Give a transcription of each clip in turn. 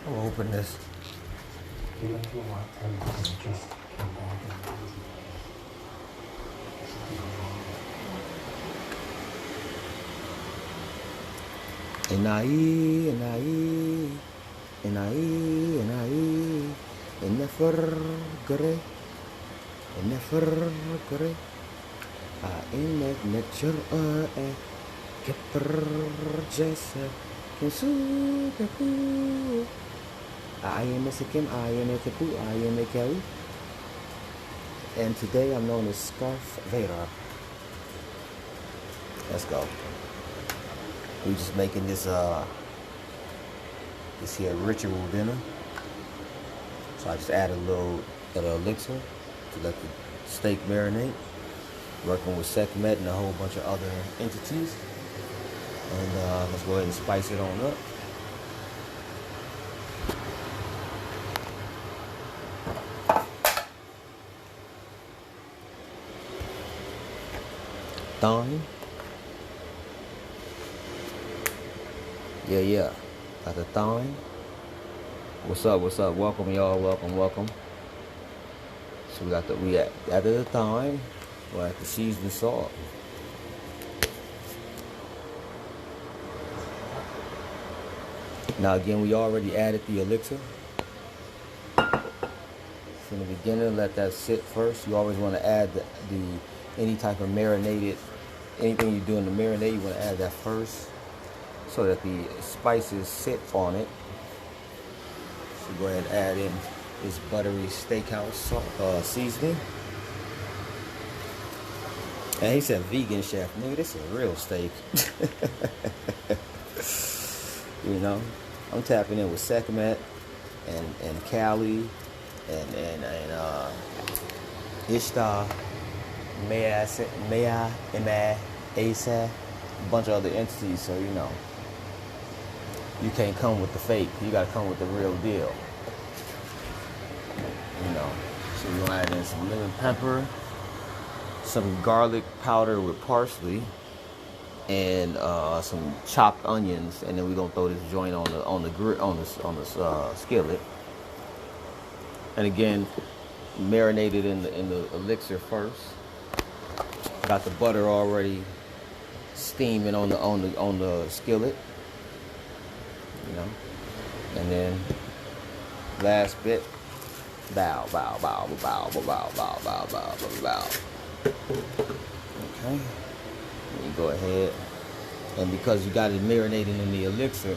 I'm gonna open this. Enai, enai, enai, enai, ennefer gre, a innet netjer kepper jesse, kinsu kepu, I am Mexican, I am a kepu, I am a kau, and today I'm known as Scarf Vader. Let's go. We just making this here ritual dinner. So I just added a little elixir to let the steak marinate. Working with Sekhmet and a whole bunch of other entities. And let's go ahead and spice it on up. Thyme. Yeah. Got the thyme. What's up? Welcome, y'all. Welcome. So we added the thyme. We'll have to season the salt. Now again, we already added the elixir. From the beginning, let that sit first. You always want to add any type of marinated, anything you do in the marinade, you want to add that first so that the spices sit on it. So go ahead and add in this buttery steakhouse seasoning. And he said vegan chef. Nigga, this is a real steak. You know, I'm tapping in with Sekhmet and Kali and Ishtar, Maya, Asa, a bunch of other entities. So you know, you can't come with the fake. You gotta come with the real deal. You know, so we're gonna add in some lemon pepper, some garlic powder with parsley, and some chopped onions, and then we're gonna throw this joint on the skillet. And again, marinated in the elixir first. Got the butter already steaming on the skillet. You know, and then last bit, bow. Okay, you go ahead, and because you got it marinating in the elixir,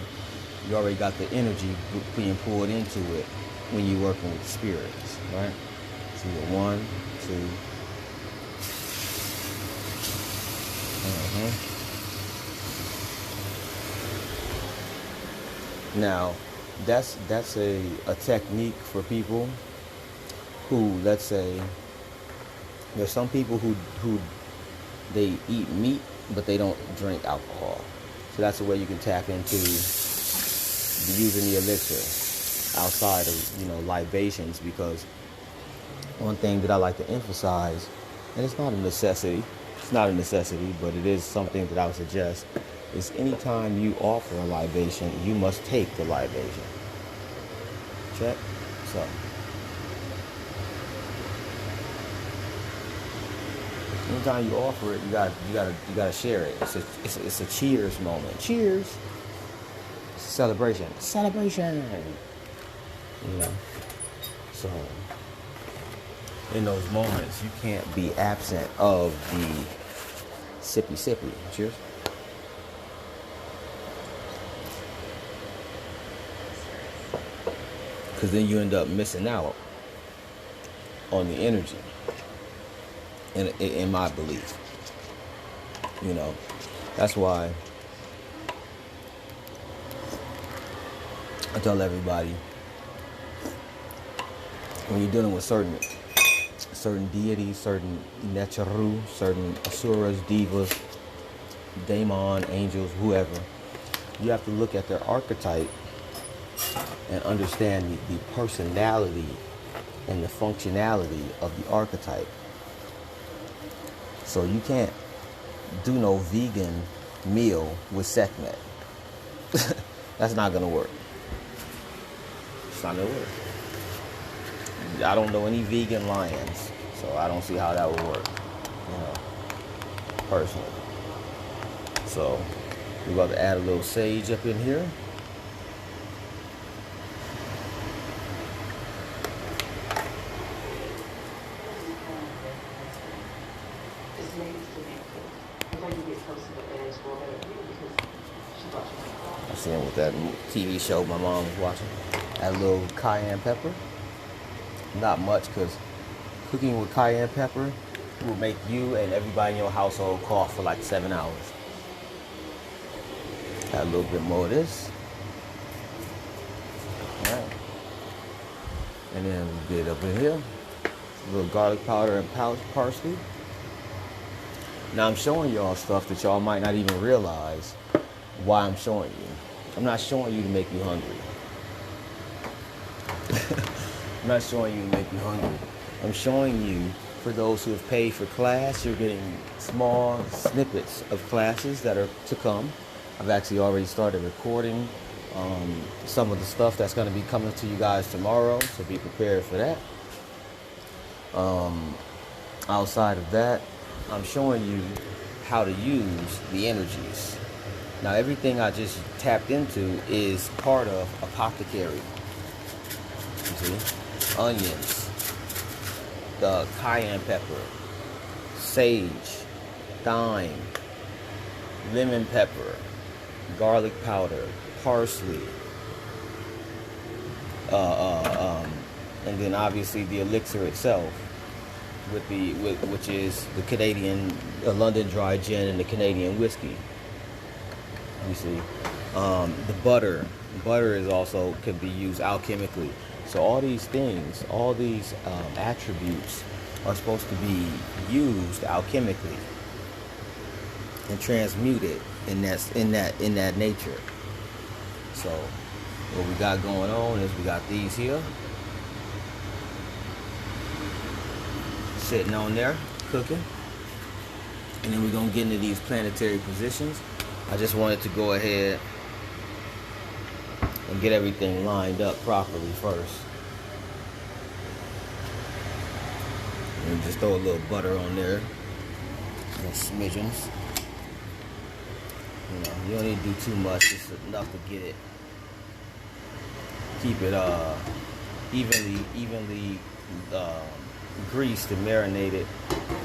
you already got the energy being poured into it when you're working with spirits, right? So you go 1, 2. Now, that's a technique for people who, let's say, there's some people who they eat meat but they don't drink alcohol. So that's a way you can tap into using the elixir outside of, you know, libations, because one thing that I like to emphasize, and it's not a necessity, but it is something that I would suggest, is anytime you offer a libation, you must take the libation. Check? So, anytime you offer it, you gotta share it. It's a cheers moment. Cheers. It's a celebration. You know. So in those moments, you can't be absent of the sippy. Cheers. Because then you end up missing out on the energy. In my belief, you know, that's why I tell everybody, when you're dealing with certain deities, certain Necharu, certain Asuras, Divas, Daemon, angels, whoever, you have to look at their archetype and understand the personality and the functionality of the archetype. So you can't do no vegan meal with Sekhmet. That's not gonna work. not gonna work. I don't know any vegan lions, so I don't see how that would work, personally. So we're about to add a little sage up in here. I'm seeing what that TV show my mom was watching. Add a little cayenne pepper. Not much, because cooking with cayenne pepper will make you and everybody in your household cough for like 7 hours. Add a little bit more of this. Alright. And then we get up in here. A little garlic powder and parsley. Now I'm showing y'all stuff that y'all might not even realize why I'm showing you. I'm not showing you to make you hungry. I'm not showing you to make you hungry. I'm showing you, for those who have paid for class, you're getting small snippets of classes that are to come. I've actually already started recording some of the stuff that's going to be coming to you guys tomorrow, so be prepared for that. Outside of that, I'm showing you how to use the energies. Now, everything I just tapped into is part of apothecary. You see? Onions, the cayenne pepper, sage, thyme, lemon pepper, garlic powder, parsley, and then obviously the elixir itself, which is the Canadian London Dry Gin and the Canadian whiskey. You see, the butter is also can be used alchemically. So all these things, all these attributes are supposed to be used alchemically and transmuted in that nature. So what we got going on is we got these here sitting on there cooking, and then we're gonna get into these planetary positions. I just wanted to go ahead and get everything lined up properly first. And just throw a little butter on there. Little smidgens. You don't need to do too much, just enough to get it. Keep it evenly greased and marinated,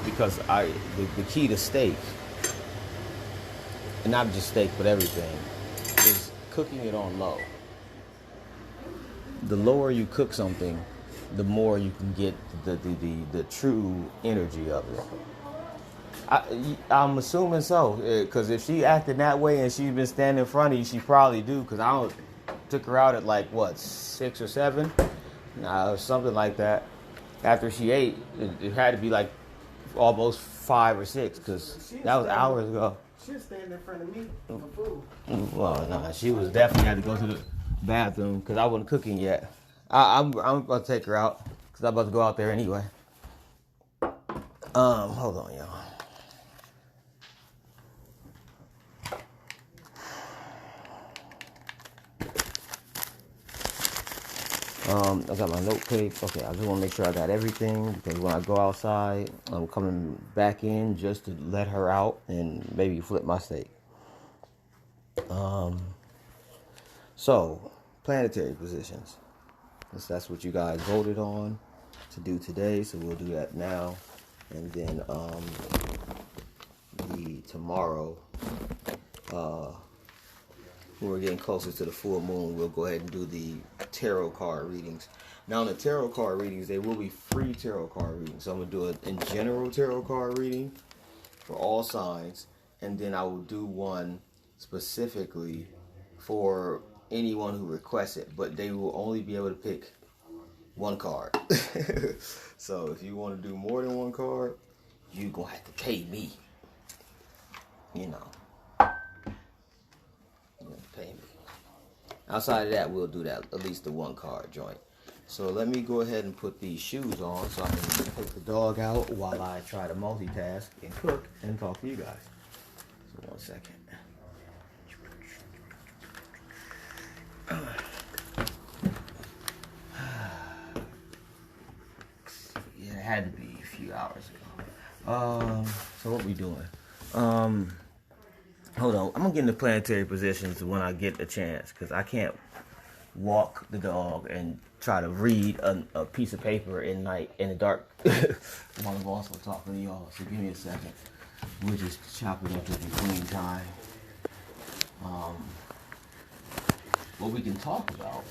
because the key to steak, and not just steak but everything, is cooking it on low. The lower you cook something, the more you can get the true energy of it. I'm assuming so, because if she acted that way and she's been standing in front of you, she probably do, because took her out at like, what, 6 or 7? Something like that. After she ate, it had to be like almost 5 or 6, because that was hours ago. She was standing in front of me for food. Well, no, she was definitely had to go to the bathroom, because I wasn't cooking yet. I'm about to take her out, because I'm about to go out there anyway. Hold on, y'all. I got my note tape. Okay, I just want to make sure I got everything, because when I go outside, I'm coming back in just to let her out and maybe flip my steak. So, planetary positions. That's what you guys voted on to do today, so we'll do that now. And then tomorrow, when we're getting closer to the full moon, we'll go ahead and do the tarot card readings. Now, in the tarot card readings, they will be free tarot card readings. So I'm going to do a general tarot card reading for all signs, and then I will do one specifically for anyone who requests it, but they will only be able to pick one card. So if you want to do more than one card, you're going to have to pay me. You know. You're going to pay me. Outside of that, we'll do that, at least the one card joint. So let me go ahead and put these shoes on so I can take the dog out while I try to multitask and cook and talk to you guys. So 1 second. few hours ago. So what we doing? Hold on. I'm gonna get into planetary positions when I get a chance, because I can't walk the dog and try to read a piece of paper in the dark while I'm also talking to y'all. So give me a second. We'll just chop it up in between time. What we can talk about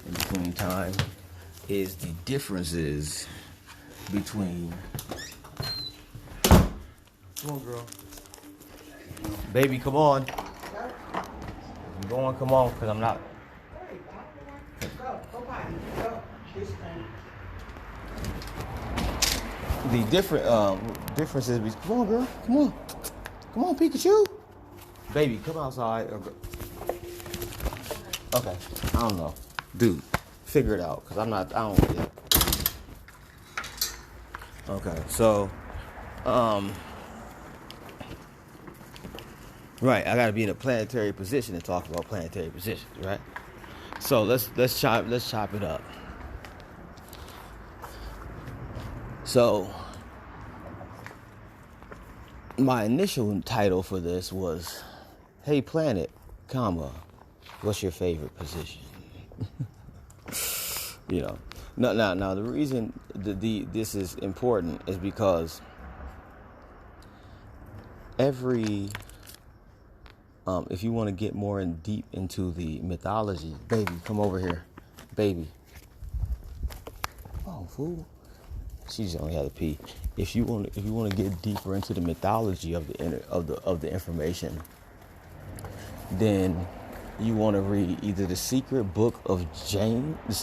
in between time is the differences between. Come on, girl. Baby, come on. I'm going, come on, because I'm not. Go potty. Go. This thing. The differences between. Come on, girl. Come on. Come on, Pikachu. Baby, come outside. Okay. I don't know. Dude, figure it out, because I don't get it. Okay, so, right, I got to be in a planetary position to talk about planetary positions, right? So let's chop it up. So my initial title for this was, "Hey Planet, comma, what's your favorite position?" You know. Now the reason this is important is because if you want to get more deep into the mythology, baby, come over here, baby. Oh, fool. She's only had to pee. If you want to get deeper into the mythology of the information, then you want to read either the Secret Book of John. I think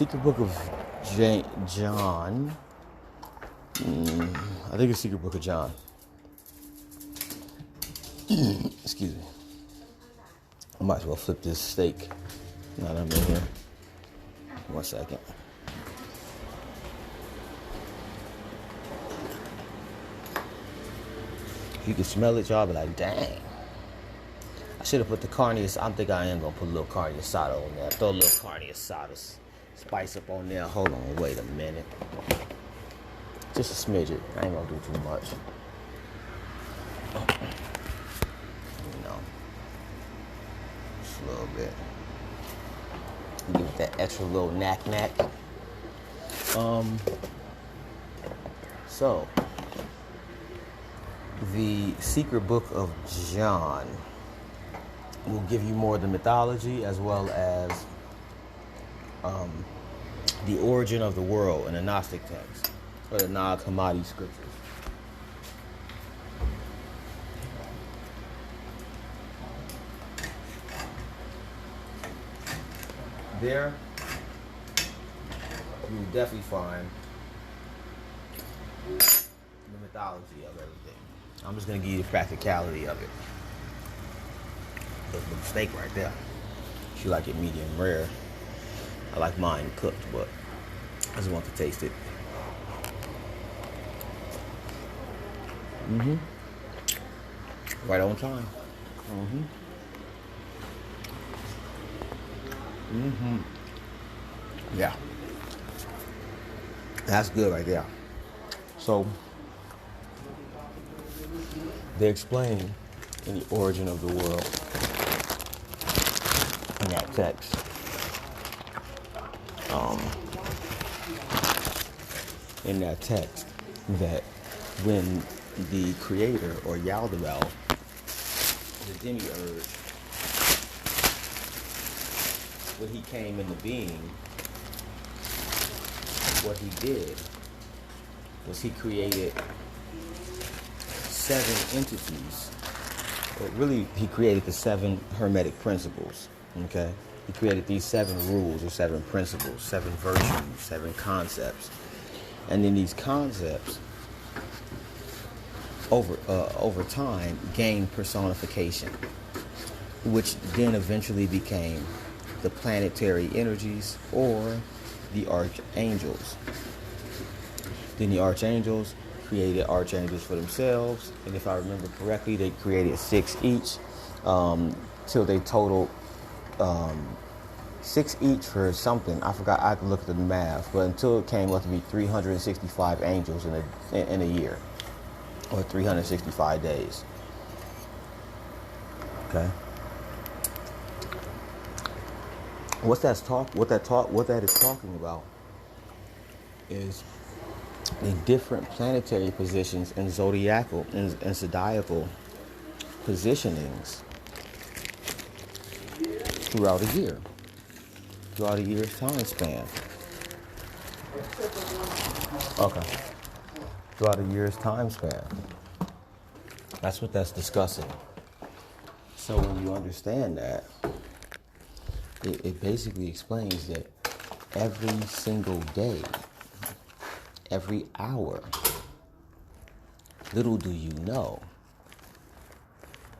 it's Secret Book of John. Excuse me. I might as well flip this steak now that I'm in here. 1 second. If you can smell it, y'all be like, dang. I should have put the carne asada. I think I am going to put a little carne asada on there. Throw a little carne asada spice up on there. Hold on, wait a minute. Just a smidget. I ain't going to do too much. You know. Just a little bit. Give it that extra little knack. So, the Secret Book of John will give you more of the mythology as well as the origin of the world in the Gnostic text or the Nag Hammadi scriptures. There, you will definitely find the mythology of everything. I'm just going to give you the practicality of it. The steak right there. If you like it medium rare. I like mine cooked, but I just want to taste it. Right on time. Yeah. That's good right there. So, they explain in the origin of the world in that text. That when the creator or Yaldabaoth, the demiurge, when he came into being, what he did was he created 7 entities. Or really, he created the 7 Hermetic principles. Okay? He created these 7 rules or 7 principles, 7 virtues, 7 concepts. And then these concepts, over time, gained personification, which then eventually became the planetary energies or the archangels. Then the archangels created archangels for themselves, and if I remember correctly, they created 6 each, till they totaled 6 each for something. I forgot. I had to look at the math, but until it came up to be 365 angels in a year, or 365 days. Okay. What that is talking about is the different planetary positions and zodiacal and zodiacal positionings throughout a year, throughout a year's time span. Okay. Throughout a year's time span. That's what that's discussing. So when you understand that, it basically explains that every single day, every hour, little do you know,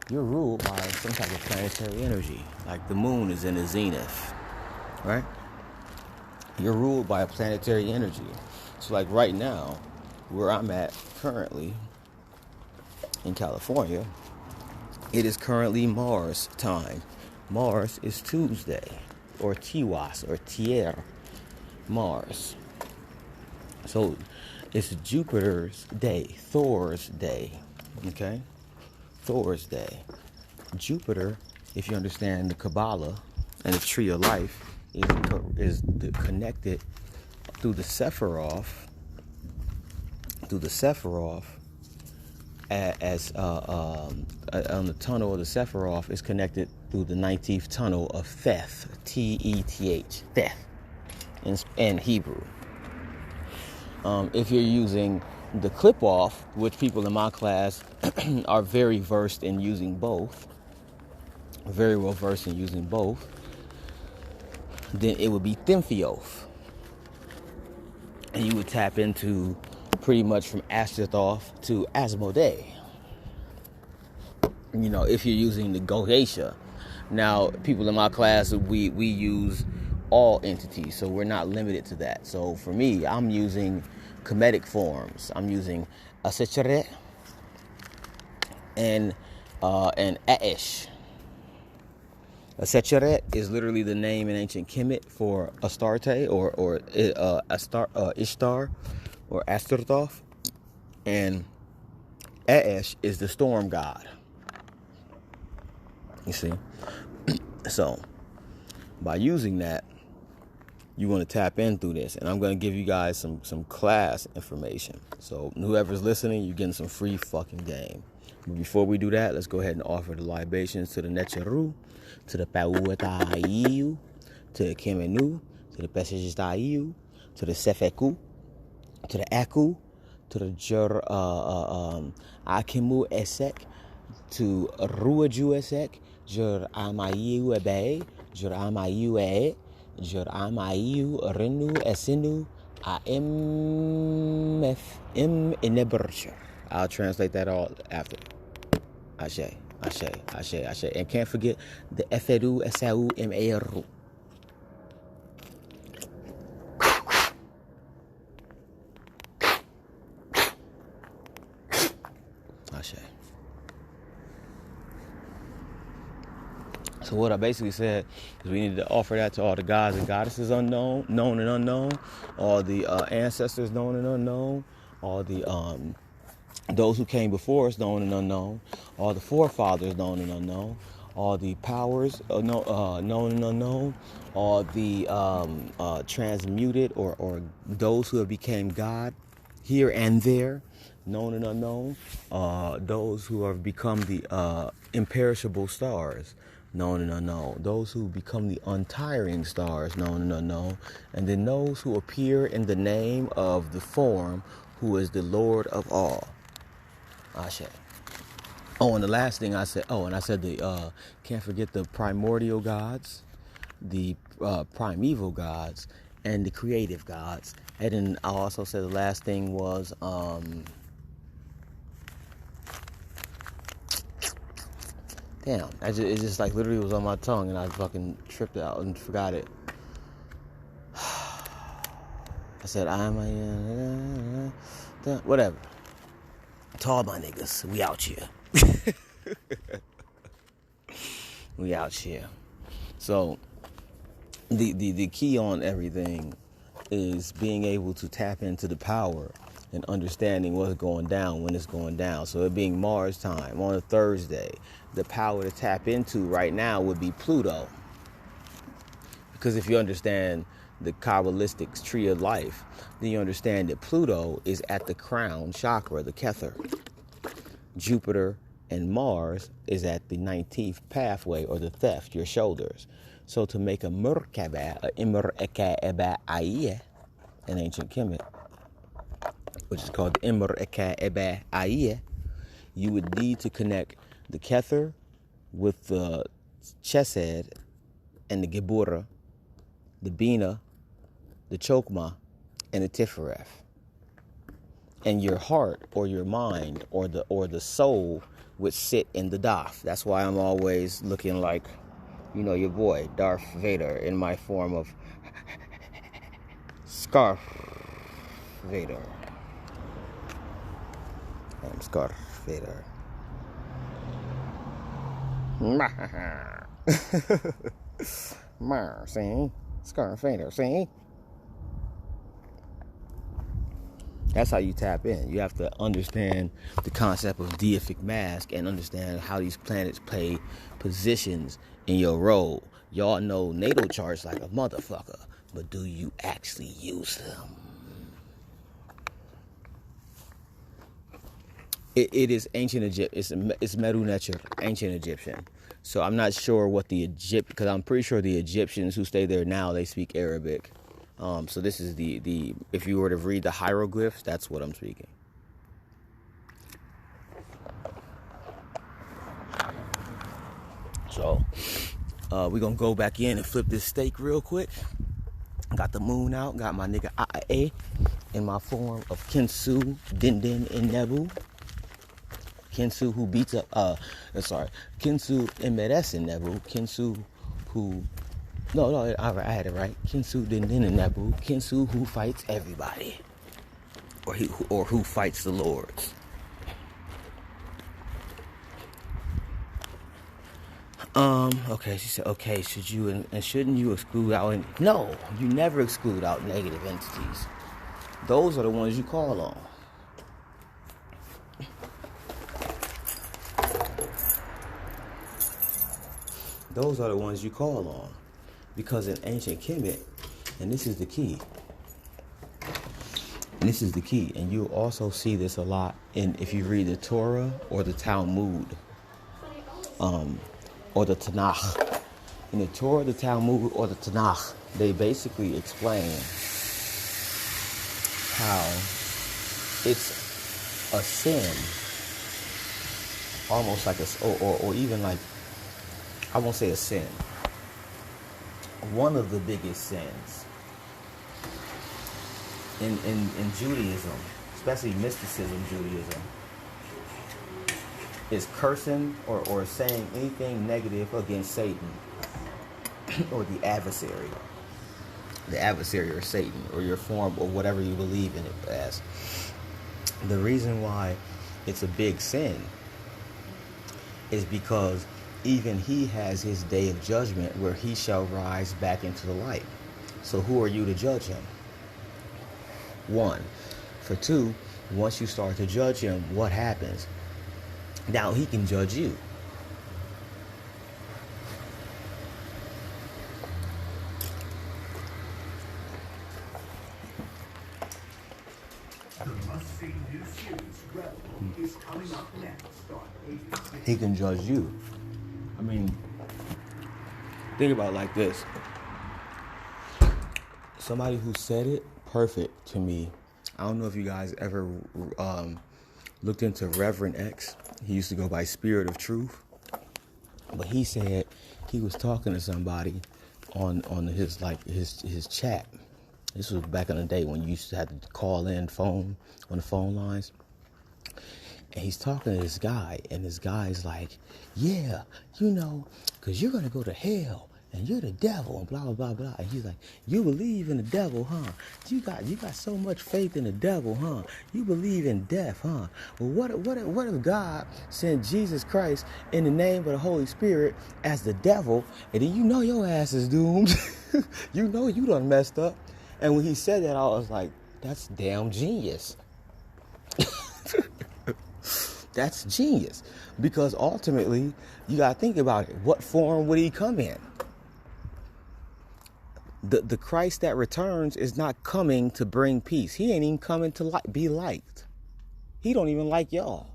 you're ruled by some type of planetary energy. Like the moon is in the zenith, right? You're ruled by a planetary energy. So like right now, where I'm at currently in California, it is currently Mars time. Mars is Tuesday, or Tiwas, or Tier, Mars. So it's Jupiter's day, Thor's day, okay? Thor's day. Jupiter, if you understand the Kabbalah and the Tree of Life, is connected through the Sephiroth, as on the tunnel of the Sephiroth is connected through the 19th tunnel of Theth, T-E-T-H, Theth, in Hebrew. If you're using the clip-off, which people in my class are very versed in using both, very well versed in using both, then it would be Thimthioth. And you would tap into pretty much from Ashtaroth to Asmodee. You know, if you're using the Goetia. Now, people in my class, we use all entities, so we're not limited to that. So for me, I'm using Kemetic forms. I'm using Asecheret and Aish. Asecheret is literally the name in ancient Kemet for Astarte or Ishtar or Astaroth, and Aish is the storm god. You see? So, by using that, you want to tap in through this. And I'm going to give you guys some class information. So, whoever's listening, you're getting some free fucking game. But before we do that, let's go ahead and offer the libations to the Necharu, to the Pauataiu, to the Kemenu, to the Pesajistaiu, to the Sefeku, to the Aku, to the Jur Akimu Esek, to Ruaju Esek, Jur Amayu Ebe, Jur Amayu E, Jur Amayu Renu Esinu, Amf M Inebercher. I'll translate that all after. Ashe, Ashe, Ashe, Ashe. And can't forget the Eferu Esau Meru. Ashe. So what I basically said is we need to offer that to all the gods and goddesses unknown, known and unknown, all the ancestors known and unknown, all the those who came before us known and unknown, all the forefathers known and unknown, all the powers known and unknown, all the transmuted or those who have became God here and there, known and unknown, those who have become the imperishable stars, known and unknown, those who become the untiring stars, known and unknown, and then those who appear in the name of the form who is the Lord of all. Ashe. Oh, and the last thing I said, the can't forget the primordial gods, the primeval gods, and the creative gods. And then I also said the last thing was damn, it just like literally was on my tongue and I fucking tripped out and forgot it. I said, whatever. To all my niggas, we out here. We out here. So, the key on everything is being able to tap into the power and understanding what's going down when it's going down. So it being Mars time on a Thursday, the power to tap into right now would be Pluto. Because if you understand the Kabbalistic tree of life, then you understand that Pluto is at the crown chakra, the Kether. Jupiter and Mars is at the 19th pathway, or the theft, your shoulders. So to make a Merkaba, an ancient Kemet, which is called the Imr-Eka-Eba-Aiya, you would need to connect the Kether with the Chesed and the Gebura, the Bina, the Chokma, and the Tifereth. And your heart or your mind or the soul would sit in the Daf. That's why I'm always looking like, you know, your boy, Darth Vader, in my form of Scarf Vader. I'm Scarf Vader. See? Scarf Vader, see? That's how you tap in. You have to understand the concept of deific mask and understand how these planets play positions in your role. Y'all know natal charts like a motherfucker, but do you actually use them? It is ancient Egypt. It's Meru Neter, ancient Egyptian. So I'm not sure what the because I'm pretty sure the Egyptians who stay there now, they speak Arabic. So this is the if you were to read the hieroglyphs, that's what I'm speaking. So we're going to go back in and flip this steak real quick. Got the moon out. Got my nigga Aa in my form of Kinsu, Din Din, and Nebu. Kinsu who beats up, Kinsu Emeres and Nebu. Kinsu who... No, I had it right. Kinsu Din Din and Nebu. Kinsu who fights everybody. Or who fights the lords. Okay, she said, okay, shouldn't you exclude out, no, you never exclude out negative entities. Those are the ones you call on. Those are the ones you call on. Because in ancient Kemet, and this is the key, and you'll also see this a lot if you read the Torah or the Talmud, or the Tanakh. In the Torah, the Talmud, or the Tanakh, they basically explain how it's a sin, almost like or even like, I won't say a sin, one of the biggest sins in Judaism, especially mysticism Judaism, is cursing or saying anything negative against Satan or the adversary or Satan or your form or whatever you believe in it as. The reason why it's a big sin is because even he has his day of judgment where he shall rise back into the light. So who are you to judge him? One. For two, once you start to judge him, what happens? Now he can judge you. He can judge you. I mean, think about it like this. Somebody who said it perfect to me. I don't know if you guys ever looked into Reverend X. He used to go by Spirit of Truth. But he said he was talking to somebody on his chat. This was back in the day when you used to have to call in on the phone lines. And he's talking to this guy, and this guy's like, yeah, because you're going to go to hell and you're the devil, and blah, blah, blah, blah. And he's like, you believe in the devil, huh? You got so much faith in the devil, huh? You believe in death, huh? Well, what if God sent Jesus Christ in the name of the Holy Spirit as the devil, and then you know your ass is doomed. You know you done messed up. And when he said that, I was like, that's damn genius. That's genius. Because ultimately, you got to think about it. What form would he come in? The Christ that returns is not coming to bring peace. He ain't even coming to be liked. He don't even like y'all.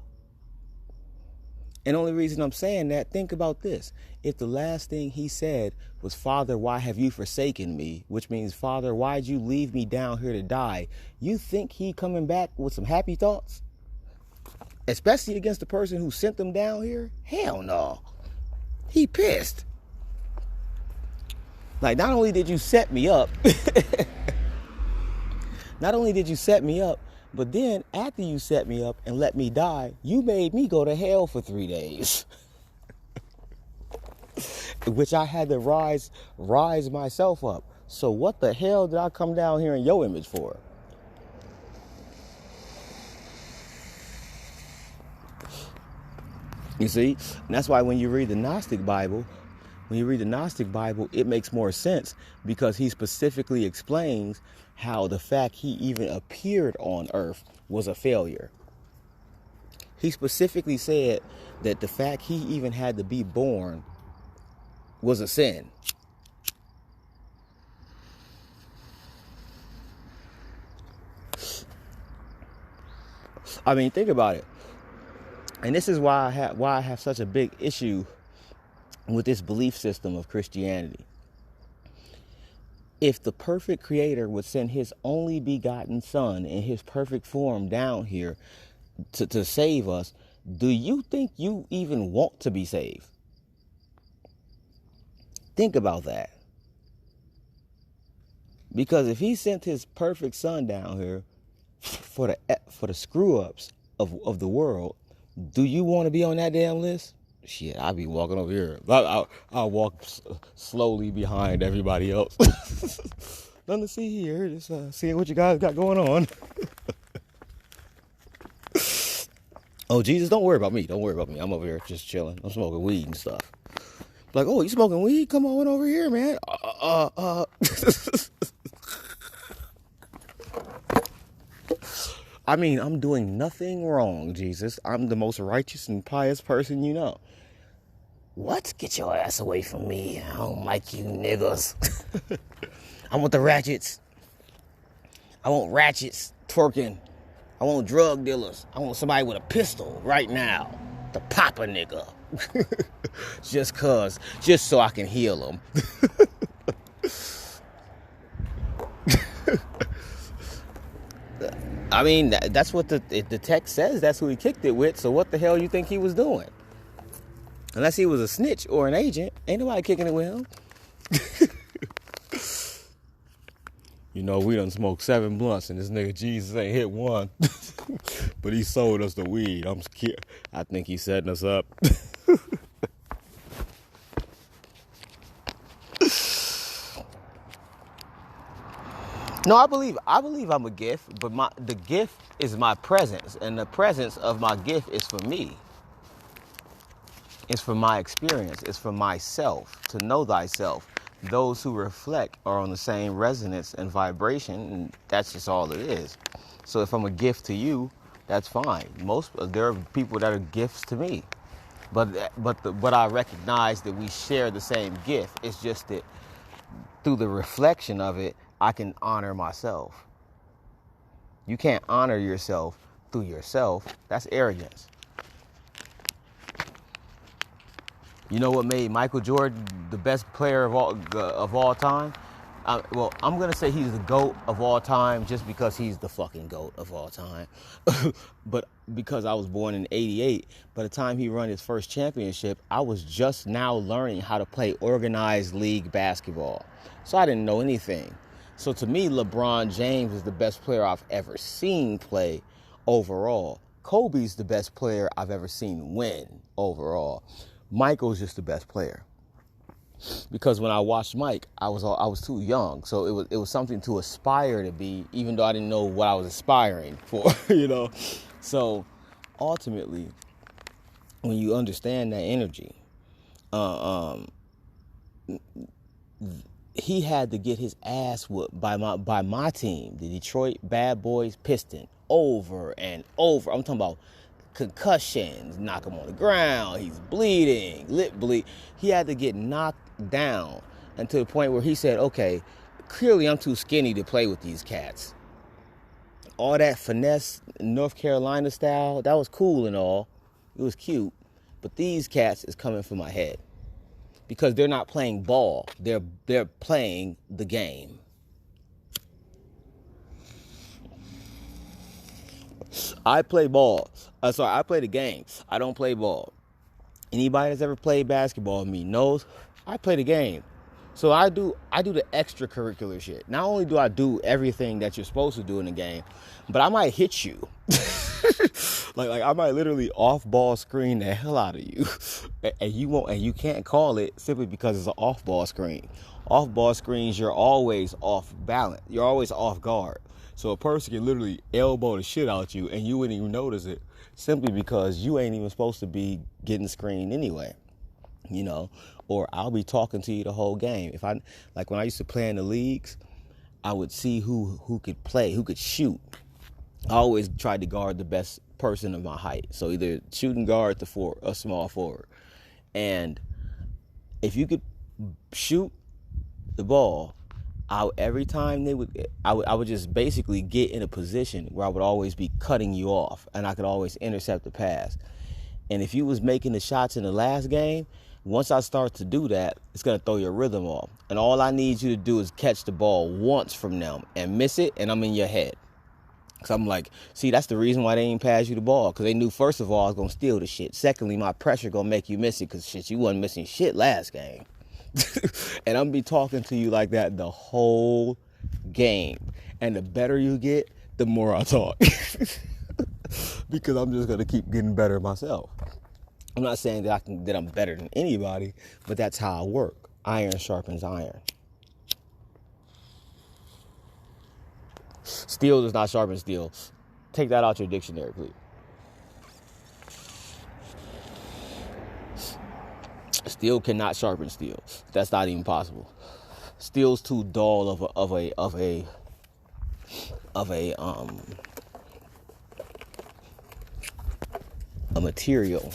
And the only reason I'm saying that, think about this. If the last thing he said was, Father, why have you forsaken me? Which means, Father, why'd you leave me down here to die? You think he coming back with some happy thoughts? Especially against the person who sent them down here? Hell no. He pissed. Like, not only did you set me up, but then after you set me up and let me die, you made me go to hell for 3 days. Which I had to rise myself up. So what the hell did I come down here in your image for? You see? And that's why when you read the Gnostic Bible, it makes more sense, because he specifically explains how the fact he even appeared on earth was a failure. He specifically said that the fact he even had to be born was a sin. I mean, think about it. And this is why I have such a big issue with this belief system of Christianity. If the perfect creator would send his only begotten son in his perfect form down here to save us, do you think you even want to be saved? Think about that. Because if he sent his perfect son down here for the screw ups of the world, do you want to be on that damn list? Shit, I'll be walking over here. I'll walk slowly behind everybody else. Nothing to see here. Just seeing what you guys got going on. Oh, Jesus, don't worry about me. Don't worry about me. I'm over here just chilling. I'm smoking weed and stuff. Like, oh, you smoking weed? Come on over here, man. I mean, I'm doing nothing wrong, Jesus. I'm the most righteous and pious person you know. What? Get your ass away from me. I don't like you niggas. I want the ratchets. I want ratchets twerking. I want drug dealers. I want somebody with a pistol right now to pop a nigga. Just so I can heal them. I mean, that's what the text says. That's who he kicked it with. So what the hell you think he was doing? Unless he was a snitch or an agent, ain't nobody kicking it with him. You know, we done smoked 7 blunts and this nigga Jesus ain't hit one. But he sold us the weed. I'm scared. I think he's setting us up. No, I believe I'm a gift, but the gift is my presence, and the presence of my gift is for me. It's for my experience. It's for myself, to know thyself. Those who reflect are on the same resonance and vibration, and that's just all it is. So if I'm a gift to you, that's fine. There are people that are gifts to me, but I recognize that we share the same gift. It's just that through the reflection of it, I can honor myself. You can't honor yourself through yourself. That's arrogance. You know what made Michael Jordan the best player of all time? Well, I'm going to say he's the GOAT of all time just because he's the fucking GOAT of all time. But because I was born in 88, by the time he won his first championship, I was just now learning how to play organized league basketball. So I didn't know anything. So to me, LeBron James is the best player I've ever seen play overall. Kobe's the best player I've ever seen win overall. Michael's just the best player. Because when I watched Mike, I was too young, so it was something to aspire to be, even though I didn't know what I was aspiring for, you know. So ultimately, when you understand that energy, he had to get his ass whooped by my team, the Detroit Bad Boys Piston, over and over. I'm talking about concussions, knock him on the ground, he's bleeding, lip bleed. He had to get knocked down, and to the point where he said, okay, clearly I'm too skinny to play with these cats. All that finesse, North Carolina style, that was cool and all. It was cute. But these cats is coming for my head. Because they're not playing ball. They're playing the game. I play ball. I play the game. I don't play ball. Anybody that's ever played basketball with me knows I play the game. So I do the extracurricular shit. Not only do I do everything that you're supposed to do in the game, but I might hit you. like I might literally off-ball screen the hell out of you. And you can't call it simply because it's an off-ball screen. Off-ball screens, you're always off balance. You're always off guard. So a person can literally elbow the shit out you and you wouldn't even notice it, simply because you ain't even supposed to be getting screened anyway. You know, or I'll be talking to you the whole game. If I, like when I used to play in the leagues, I would see who could play, who could shoot. I always tried to guard the best person of my height. So either shooting guard to a small forward. And if you could shoot the ball, every time I would just basically get in a position where I would always be cutting you off, and I could always intercept the pass. And if you was making the shots in the last game, once I start to do that, it's going to throw your rhythm off. And all I need you to do is catch the ball once from them and miss it, and I'm in your head. Because I'm like, see, that's the reason why they ain't pass you the ball. Because they knew, first of all, I was going to steal the shit. Secondly, my pressure going to make you miss it because, shit, you wasn't missing shit last game. And I'm be talking to you like that the whole game. And the better you get, the more I talk. Because I'm just going to keep getting better myself. I'm not saying that I'm better than anybody, but that's how I work. Iron sharpens iron. Steel does not sharpen steel. Take that out your dictionary, please. Steel cannot sharpen steel. That's not even possible. Steel's too dull of a material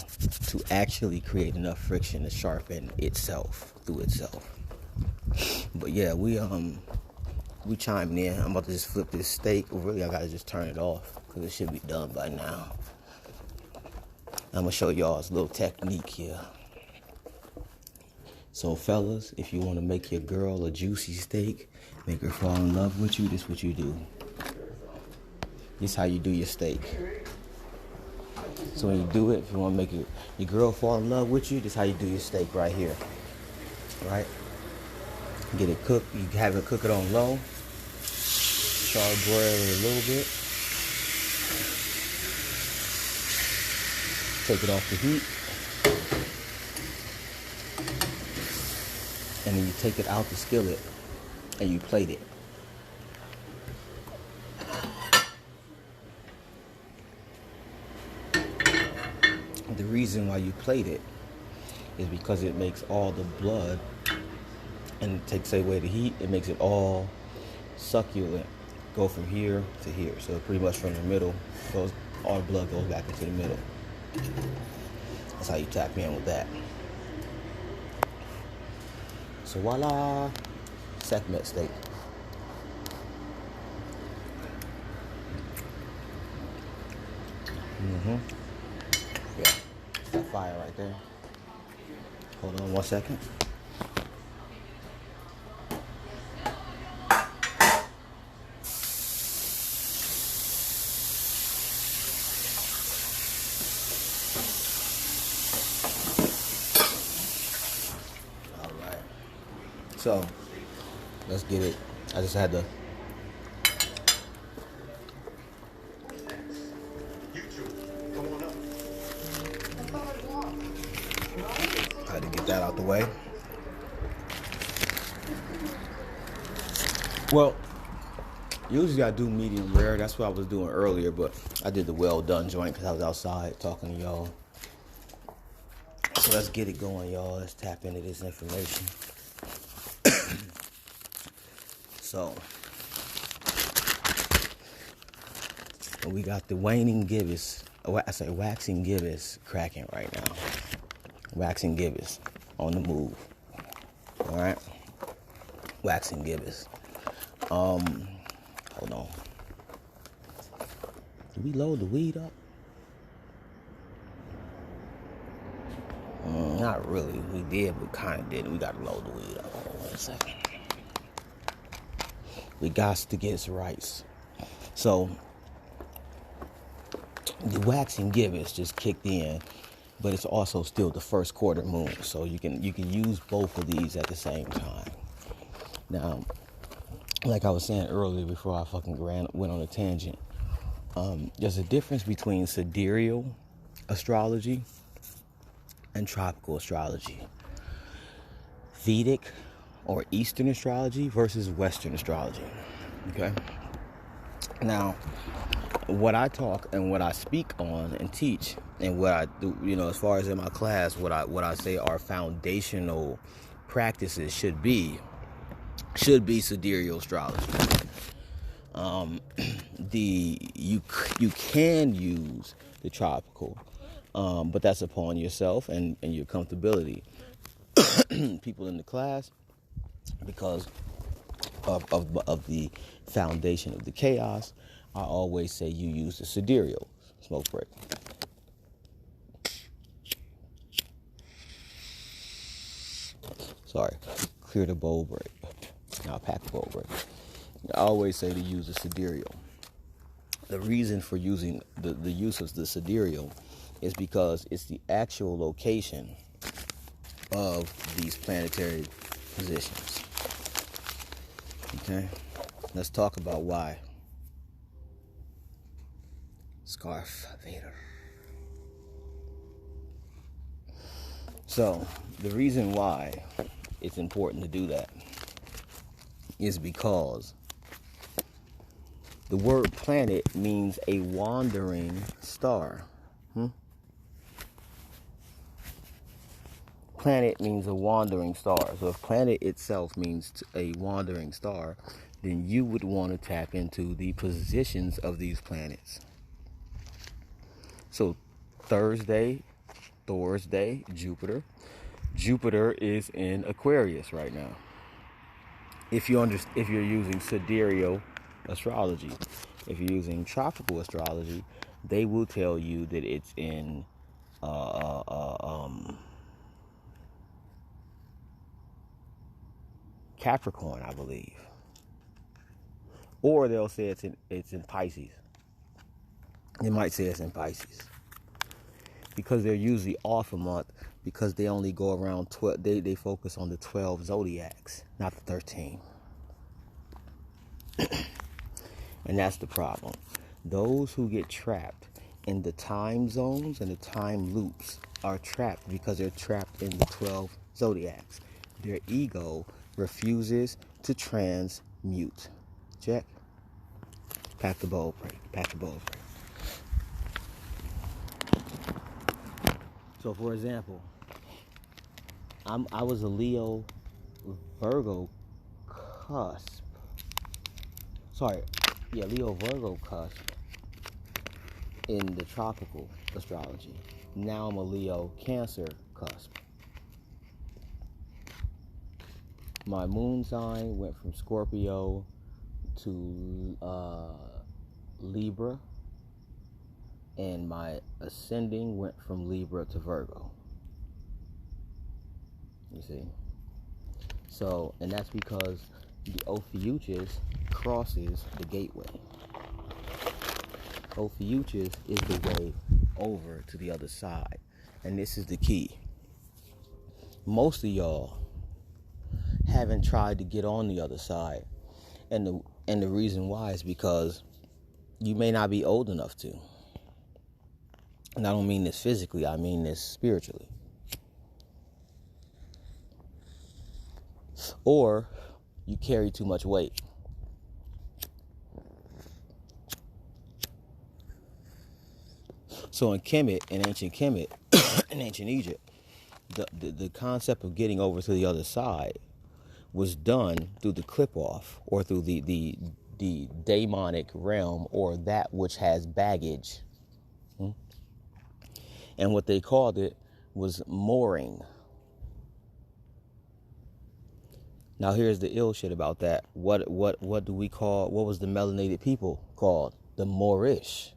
to actually create enough friction to sharpen itself through itself. But yeah, we chiming in. I'm about to just flip this steak. Really, I gotta just turn it off because it should be done by now. I'm gonna show y'all this little technique here. So fellas, if you want to make your girl a juicy steak, make her fall in love with you, this is what you do. This is how you do your steak. So when you do it, if you want to make your girl fall in love with you, this is how you do your steak right here. Right? Get it cooked. You have it cook it on low. Charbroil it a little bit. Take it off the heat. And then you take it out the skillet and you plate it. The reason why you plate it is because it makes all the blood, and it takes away the heat, it makes it all succulent, go from here to here. So pretty much from the middle, all the blood goes back into the middle. That's how you tap in with that. So voila, Sekhmet steak. Yeah, that fire right there. Hold on 1 second. So, let's get it. I just had to. I had to get that out the way. Well, usually I do medium rare. That's what I was doing earlier, but I did the well done joint because I was outside talking to y'all. So let's get it going, y'all. Let's tap into this information. So, we got the waxing gibbous cracking right now. Waxing gibbous on the move. All right, waxing gibbous. Hold on. Did we load the weed up? Not really. We did, but kind of didn't. We got to load the weed up. Hold on 1 second. We got to get us rice. So the waxing gibbous just kicked in, but it's also still the first quarter moon. So you can use both of these at the same time. Now, like I was saying earlier before I went on a tangent, there's a difference between sidereal astrology and tropical astrology. Vedic or Eastern astrology versus Western astrology. Okay? Now, what I talk and what I speak on and teach and what I do, as far as in my class, what I say are foundational practices should be sidereal astrology. You can use the tropical, but that's upon yourself and your comfortability. People in the class, because of the foundation of the chaos, I always say you use the sidereal. Smoke break. Sorry, clear the bowl break. Now pack the bowl break. I always say to use the sidereal. The reason for using the use of the sidereal is because it's the actual location of these planetary positions. Okay, let's talk about why. Scarf Vader. So, the reason why it's important to do that is because the word planet means a wandering star. Planet means a wandering star. So if planet itself means a wandering star, then you would want to tap into the positions of these planets. So Thursday, Jupiter. Jupiter is in Aquarius right now. If you're using sidereal astrology, if you're using tropical astrology, they will tell you that it's in Capricorn, I believe, or they'll say it's in Pisces. They might say it's in Pisces because they're usually off a month because they only go around 12. They focus on the 12 zodiacs, not the 13. And that's the problem. Those who get trapped in the time zones and the time loops are trapped because they're trapped in the 12 zodiacs. Their ego refuses to transmute. Check. Pack the bowl break. So, for example, I was a Leo Virgo cusp. Leo Virgo cusp in the tropical astrology. Now I'm a Leo Cancer cusp. My moon sign went from Scorpio to Libra, and my ascending went from Libra to Virgo. You see? So, and that's because the Ophiuchus crosses the gateway. Ophiuchus is the way over to the other side. And this is the key. Most of y'all haven't tried to get on the other side. And the reason why is because you may not be old enough to. And I don't mean this physically, I mean this spiritually. Or you carry too much weight. So in Kemet, in ancient Kemet, in ancient Egypt, the concept of getting over to the other side was done through the clip off, or through the daemonic realm, or that which has baggage. And what they called it was mooring. Now here's the ill shit about that. What do we call, what was the melanated people called? The Moorish.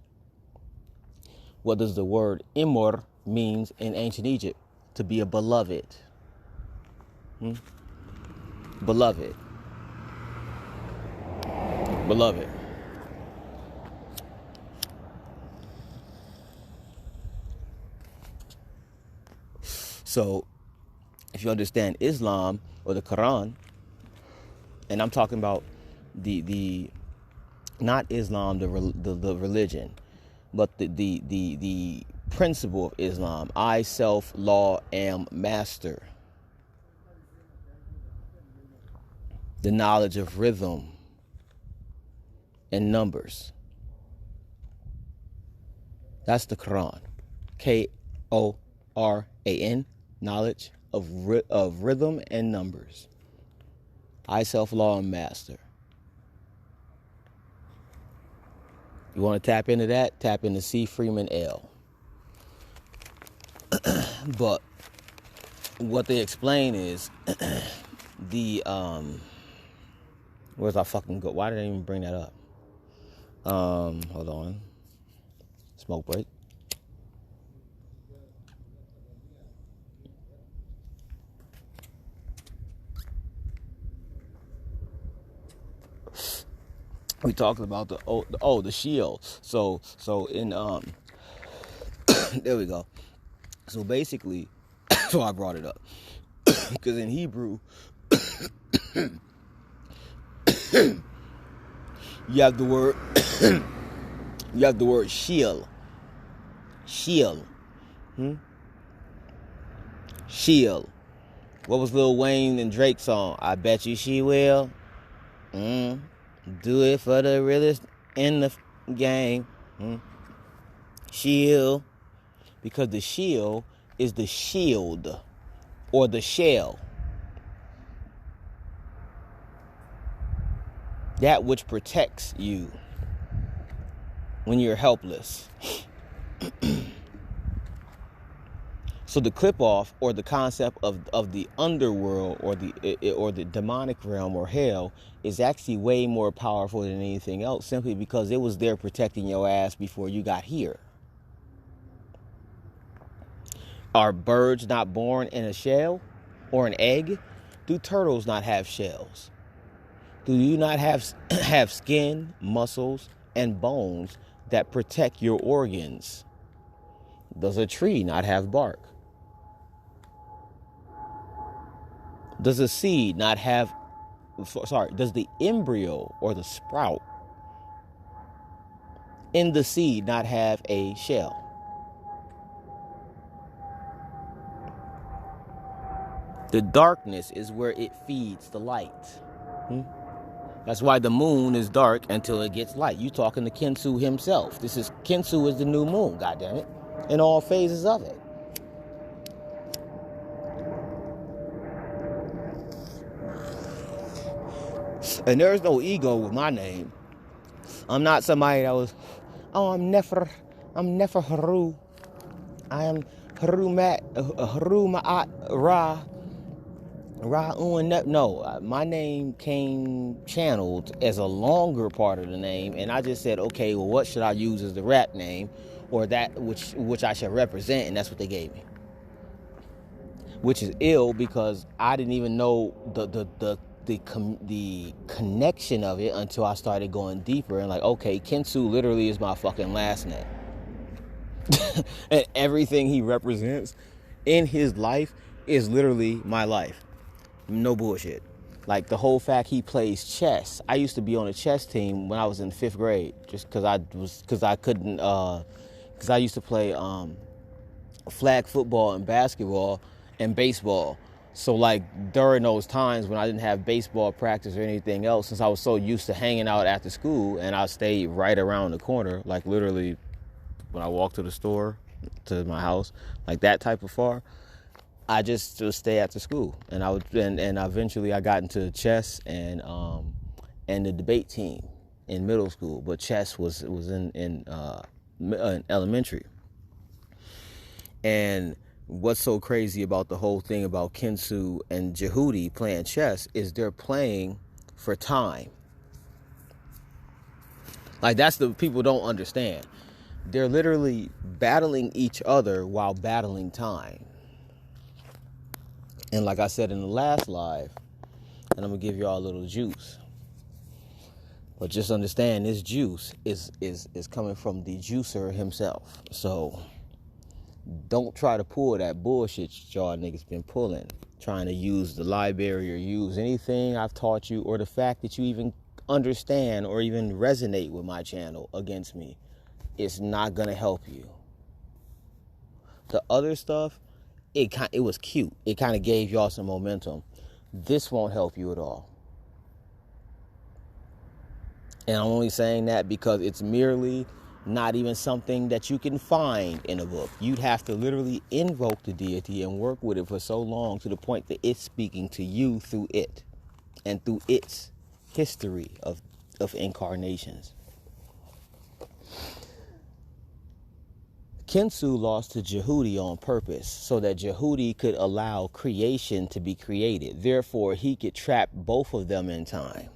What does the word imor means in ancient Egypt? To be a beloved. Beloved. Beloved. So, if you understand Islam or the Quran, and I'm talking about the not Islam, the religion, but the principle of Islam. I, self, law, am master. The knowledge of rhythm and numbers. That's the Quran. Koran. Knowledge of rhythm and numbers. I, self, law, and master. You want to tap into that? Tap into C. Freeman L. But what they explain is where's our fucking go? Why did I even bring that up? Hold on. Smoke break. We talked about the shield. So in there we go. So basically, so I brought it up because in Hebrew, you have the word shield. Shield. Shield. What was Lil Wayne and Drake's song? I bet you she will. Do it for the realest in the game. Shield. Because the shield is the shield or the shell. That which protects you when you're helpless. So the clip off, or the concept of the underworld, or the demonic realm or hell, is actually way more powerful than anything else, simply because it was there protecting your ass before you got here. Are birds not born in a shell or an egg? Do turtles not have shells? Do you not have skin, muscles, and bones that protect your organs? Does a tree not have bark? Does a seed not have, does the embryo or the sprout in the seed not have a shell? The darkness is where it feeds the light. That's why the moon is dark until it gets light. You talking to Kinsu himself. Kinsu is the new moon, goddammit, in all phases of it. And there's no ego with my name. I'm not somebody that was, I'm Nefer Haru. I am Haru Ma'at Ra. No, my name came channeled as a longer part of the name, and I just said, okay, well, what should I use as the rap name, or that which I should represent, and that's what they gave me. Which is ill, because I didn't even know the connection of it until I started going deeper, and like, okay, Kinsu literally is my fucking last name. And everything he represents in his life is literally my life. No bullshit. Like the whole fact he plays chess. I used to be on a chess team when I was in 5th grade, just because I used to play flag football and basketball and baseball. So like during those times when I didn't have baseball practice or anything else, since I was so used to hanging out after school, and I stayed right around the corner, like literally when I walk to the store, to my house, like that type of far, I just would stay after school. And I would, and eventually I got into chess and the debate team in middle school, but chess was in elementary. And what's so crazy about the whole thing about Kensu and Jehudi playing chess is they're playing for time. Like, that's the people don't understand. They're literally battling each other while battling time. And like I said in the last live, and I'm gonna give y'all a little juice. But just understand, this juice is coming from the juicer himself. So don't try to pull that bullshit y'all niggas been pulling, trying to use the library or use anything I've taught you, or the fact that you even understand or even resonate with my channel against me. It's not gonna help you. The other stuff, it was cute. It kind of gave y'all some momentum. This won't help you at all. And I'm only saying that because it's merely not even something that you can find in a book. You'd have to literally invoke the deity and work with it for so long to the point that it's speaking to you through it and through its history of incarnations. Kensu lost to Jehudi on purpose so that Jehudi could allow creation to be created. Therefore, he could trap both of them in time.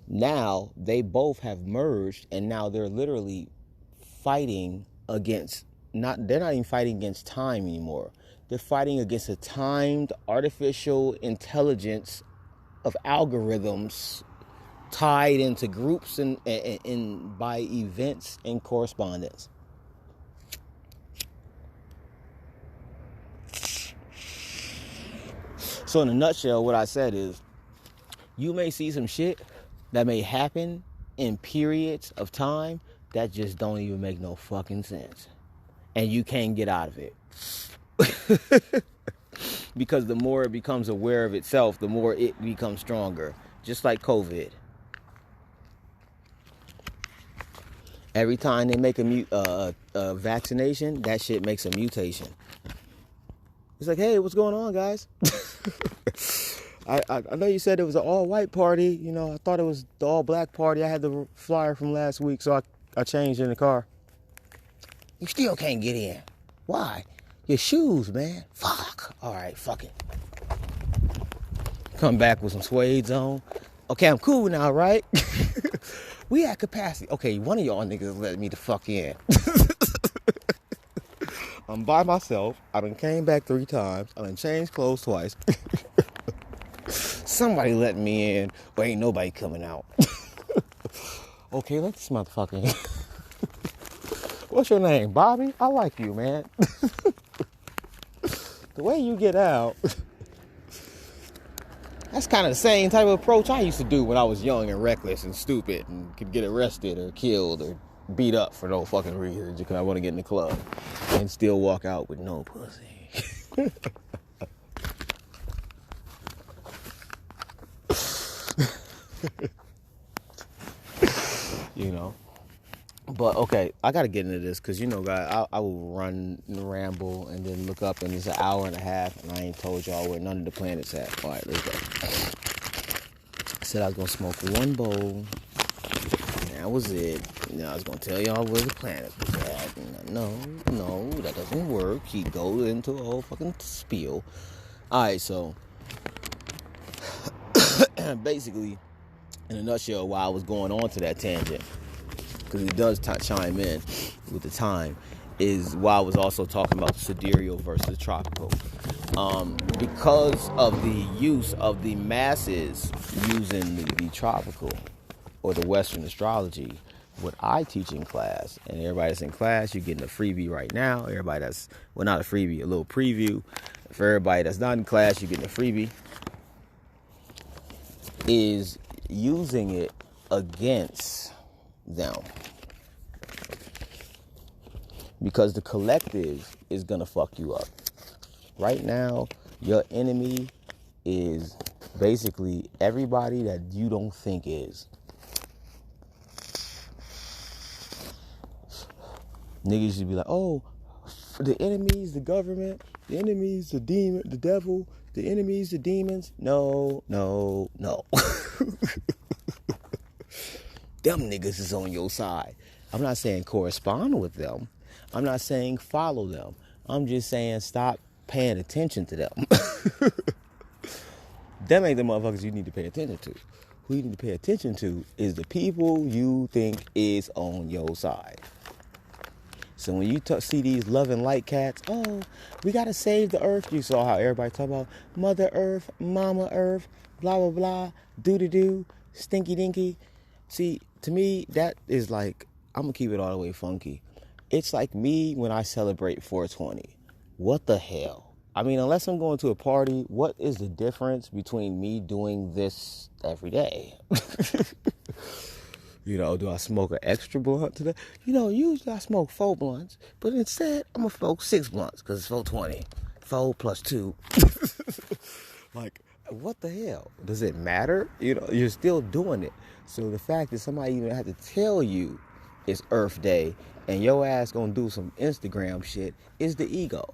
Now, they both have merged, and now they're literally fighting against, they're not even fighting against time anymore. They're fighting against a timed artificial intelligence of algorithms tied into groups and by events and correspondence. So in a nutshell, what I said is, you may see some shit that may happen in periods of time that just don't even make no fucking sense. And you can't get out of it. Because the more it becomes aware of itself, the more it becomes stronger. Just like COVID. Every time they make a vaccination, that shit makes a mutation. It's like, hey, what's going on, guys? I know you said it was an all-white party. You know, I thought it was the all-black party. I had the flyer from last week, so I changed in the car. You still can't get in. Why? Your shoes, man. Fuck. All right, fuck it. Come back with some suede on. Okay, I'm cool now, right? We at capacity. Okay, one of y'all niggas let me the fuck in. I'm by myself. I done came back 3 times. I done changed clothes twice. Somebody let me in, but ain't nobody coming out. Okay, let this motherfucker in. What's your name? Bobby? I like you, man. The way you get out, that's kind of the same type of approach I used to do when I was young and reckless and stupid and could get arrested or killed or beat up for no fucking reason because I want to get in the club and still walk out with no pussy. You know. But okay, I gotta get into this because, you know, guys, I will run and ramble and then look up and it's an hour and a half and I ain't told y'all where none of the planets at. All right, let's go. I said I was gonna smoke 1 bowl. And that was it. You know, I was gonna tell y'all where the planet was at. No, that doesn't work. He goes into a whole fucking spiel. All right, so basically, in a nutshell, while I was going on to that tangent, because he does chime in with the time, is why I was also talking about sidereal versus tropical. Because of the use of the masses using the tropical or the Western astrology, what I teach in class, and everybody that's in class, you're getting a freebie right now. Everybody that's, well, not a freebie, a little preview. For everybody that's not in class, you're getting a freebie. Is using it against them. Because the collective is going to fuck you up. Right now, your enemy is basically everybody that you don't think is. Niggas used to be like, oh, the enemy's the government, the enemy's the demon, the devil, the enemy's the demons. No. Them niggas is on your side. I'm not saying correspond with them. I'm not saying follow them. I'm just saying stop paying attention to them. Them ain't the motherfuckers you need to pay attention to. Who you need to pay attention to is the people you think is on your side. So when you see these love and light cats, oh, we gotta save the earth. You saw how everybody talk about Mother Earth, Mama Earth, blah, blah, blah, doo-doo-doo, stinky dinky. See, to me, that is like, I'm gonna keep it all the way funky. It's like me when I celebrate 420. What the hell? I mean, unless I'm going to a party, what is the difference between me doing this every day? You know, do I smoke an extra blunt today? You know, usually I smoke 4 blunts, but instead I'm gonna smoke 6 blunts because it's 420. 4 plus 2. Like, what the hell? Does it matter? You know, you're still doing it. So the fact that somebody even had to tell you it's Earth Day and your ass gonna do some Instagram shit is the ego.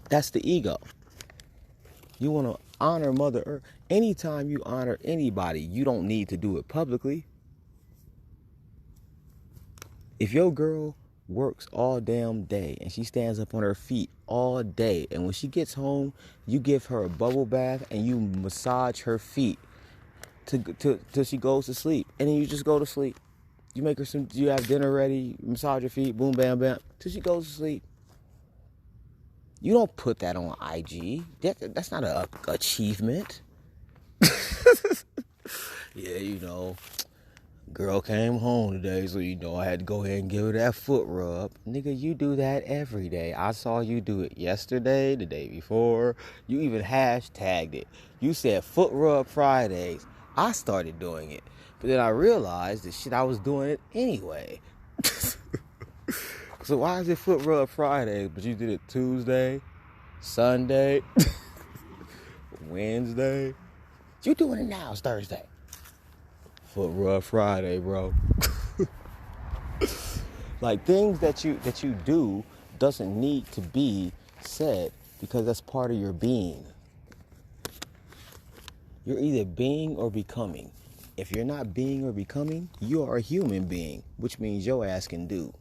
That's the ego. You want to honor Mother Earth. Anytime you honor anybody, you don't need to do it publicly. If your girl works all damn day and she stands up on her feet all day, and when she gets home, you give her a bubble bath and you massage her feet till she goes to sleep, and then you just go to sleep. You make her you have dinner ready, massage her feet, boom, bam, bam, till she goes to sleep. You don't put that on IG. That's not an achievement. Yeah, you know, girl came home today, so you know I had to go ahead and give her that foot rub. Nigga, you do that every day. I saw you do it yesterday, the day before. You even hashtagged it. You said foot rub Fridays. I started doing it. But then I realized that shit, I was doing it anyway. So why is it foot rub Friday, but you did it Tuesday, Sunday, Wednesday? You doing it now, it's Thursday. Foot rub Friday, bro. Like, things that you do doesn't need to be said because that's part of your being. You're either being or becoming. If you're not being or becoming, you are a human being, which means your ass can do.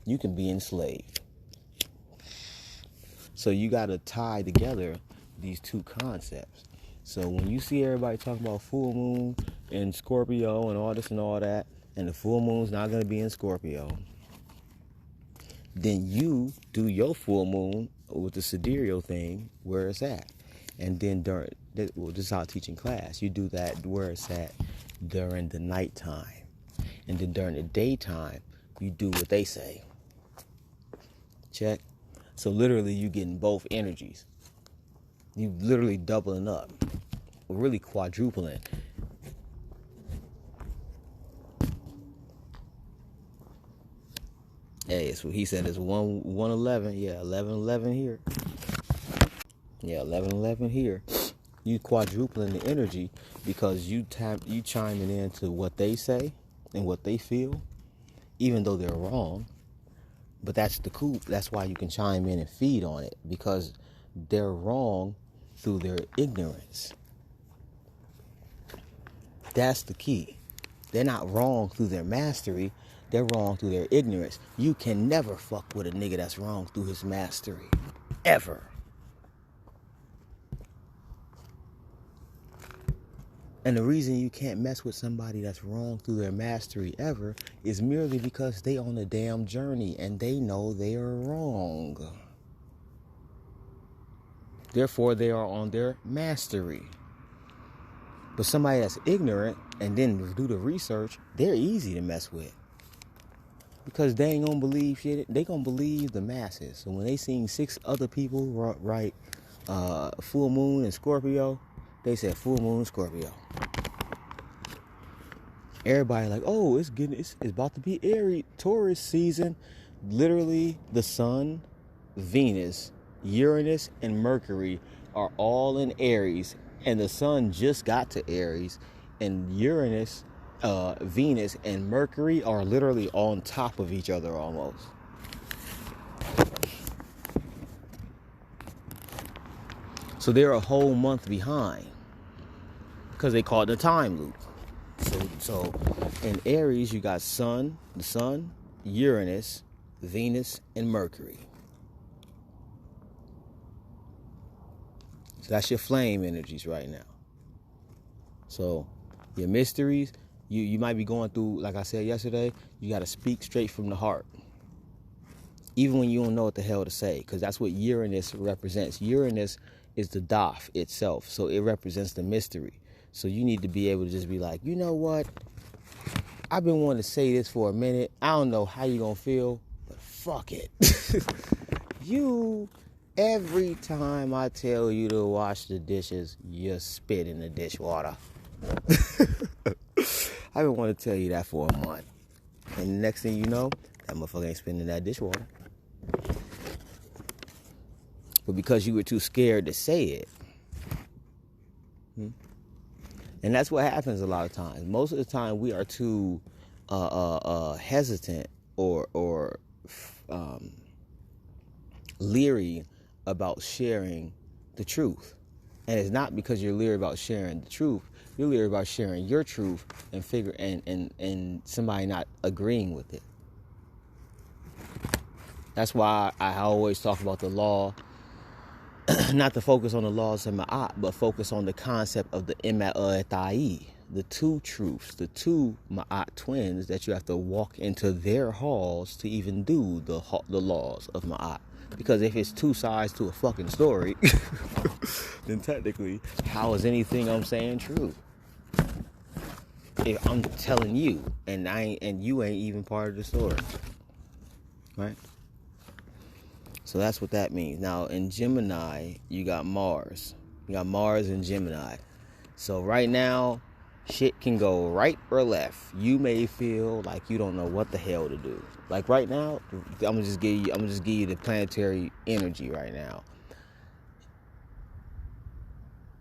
You can be enslaved. So you got to tie together these two concepts. So when you see everybody talking about full moon and Scorpio and all this and all that, and the full moon's not going to be in Scorpio, then you do your full moon with the sidereal thing where it's at. And then this is how I teach in class. You do that where it's at during the nighttime. And then during the daytime, you do what they say. Check. So literally you getting both energies. You literally doubling up. Really quadrupling. Hey, it's what he said is 111. Yeah, 1111 here. Yeah, 1111 here. You quadrupling the energy because you chiming into what they say and what they feel, even though they're wrong. But that's the coup. That's why you can chime in and feed on it, because they're wrong through their ignorance. That's the key. They're not wrong through their mastery. They're wrong through their ignorance. You can never fuck with a nigga that's wrong through his mastery. Ever. And the reason you can't mess with somebody that's wrong through their mastery ever is merely because they on a damn journey and they know they are wrong. Therefore, they are on their mastery. But somebody that's ignorant and then do the research, they're easy to mess with. Because they ain't gonna believe shit. They gonna believe the masses. So when they seen 6 other people write full moon and Scorpio, they said full moon Scorpio. Everybody like, oh, it's about to be Aries, Taurus season. Literally, the sun, Venus, Uranus, and Mercury are all in Aries, and the sun just got to Aries, and Uranus Venus and Mercury are literally on top of each other almost. So they're a whole month behind because they call it the time loop. So in Aries, you got the sun, Uranus, Venus, and Mercury. So that's your flame energies right now. So your mysteries, you might be going through, like I said yesterday, you got to speak straight from the heart. Even when you don't know what the hell to say, because that's what Uranus represents. Uranus is the Daf itself, so it represents the mystery. So you need to be able to just be like, you know what? I've been wanting to say this for a minute. I don't know how you're going to feel, but fuck it. Every time I tell you to wash the dishes, you spit in the dishwater. I've been wanting to tell you that for a month. And the next thing you know, that motherfucker ain't spitting in that dishwater. But because you were too scared to say it. And that's what happens a lot of times. Most of the time we are too hesitant or leery about sharing the truth. And it's not because you're leery about sharing the truth. You're leery about sharing your truth and somebody not agreeing with it. That's why I always talk about the law, not to focus on the laws of Ma'at, but focus on the concept of the Ima'at, the two truths, the two Ma'at twins that you have to walk into their halls to even do the laws of Ma'at. Because if it's two sides to a fucking story, then technically, how is anything I'm saying true? If I'm telling you, and you ain't even part of the story, right? So that's what that means. Now, in Gemini, you got Mars. You got Mars in Gemini. So right now, shit can go right or left. You may feel like you don't know what the hell to do. Like right now, I'm gonna just give you the planetary energy right now.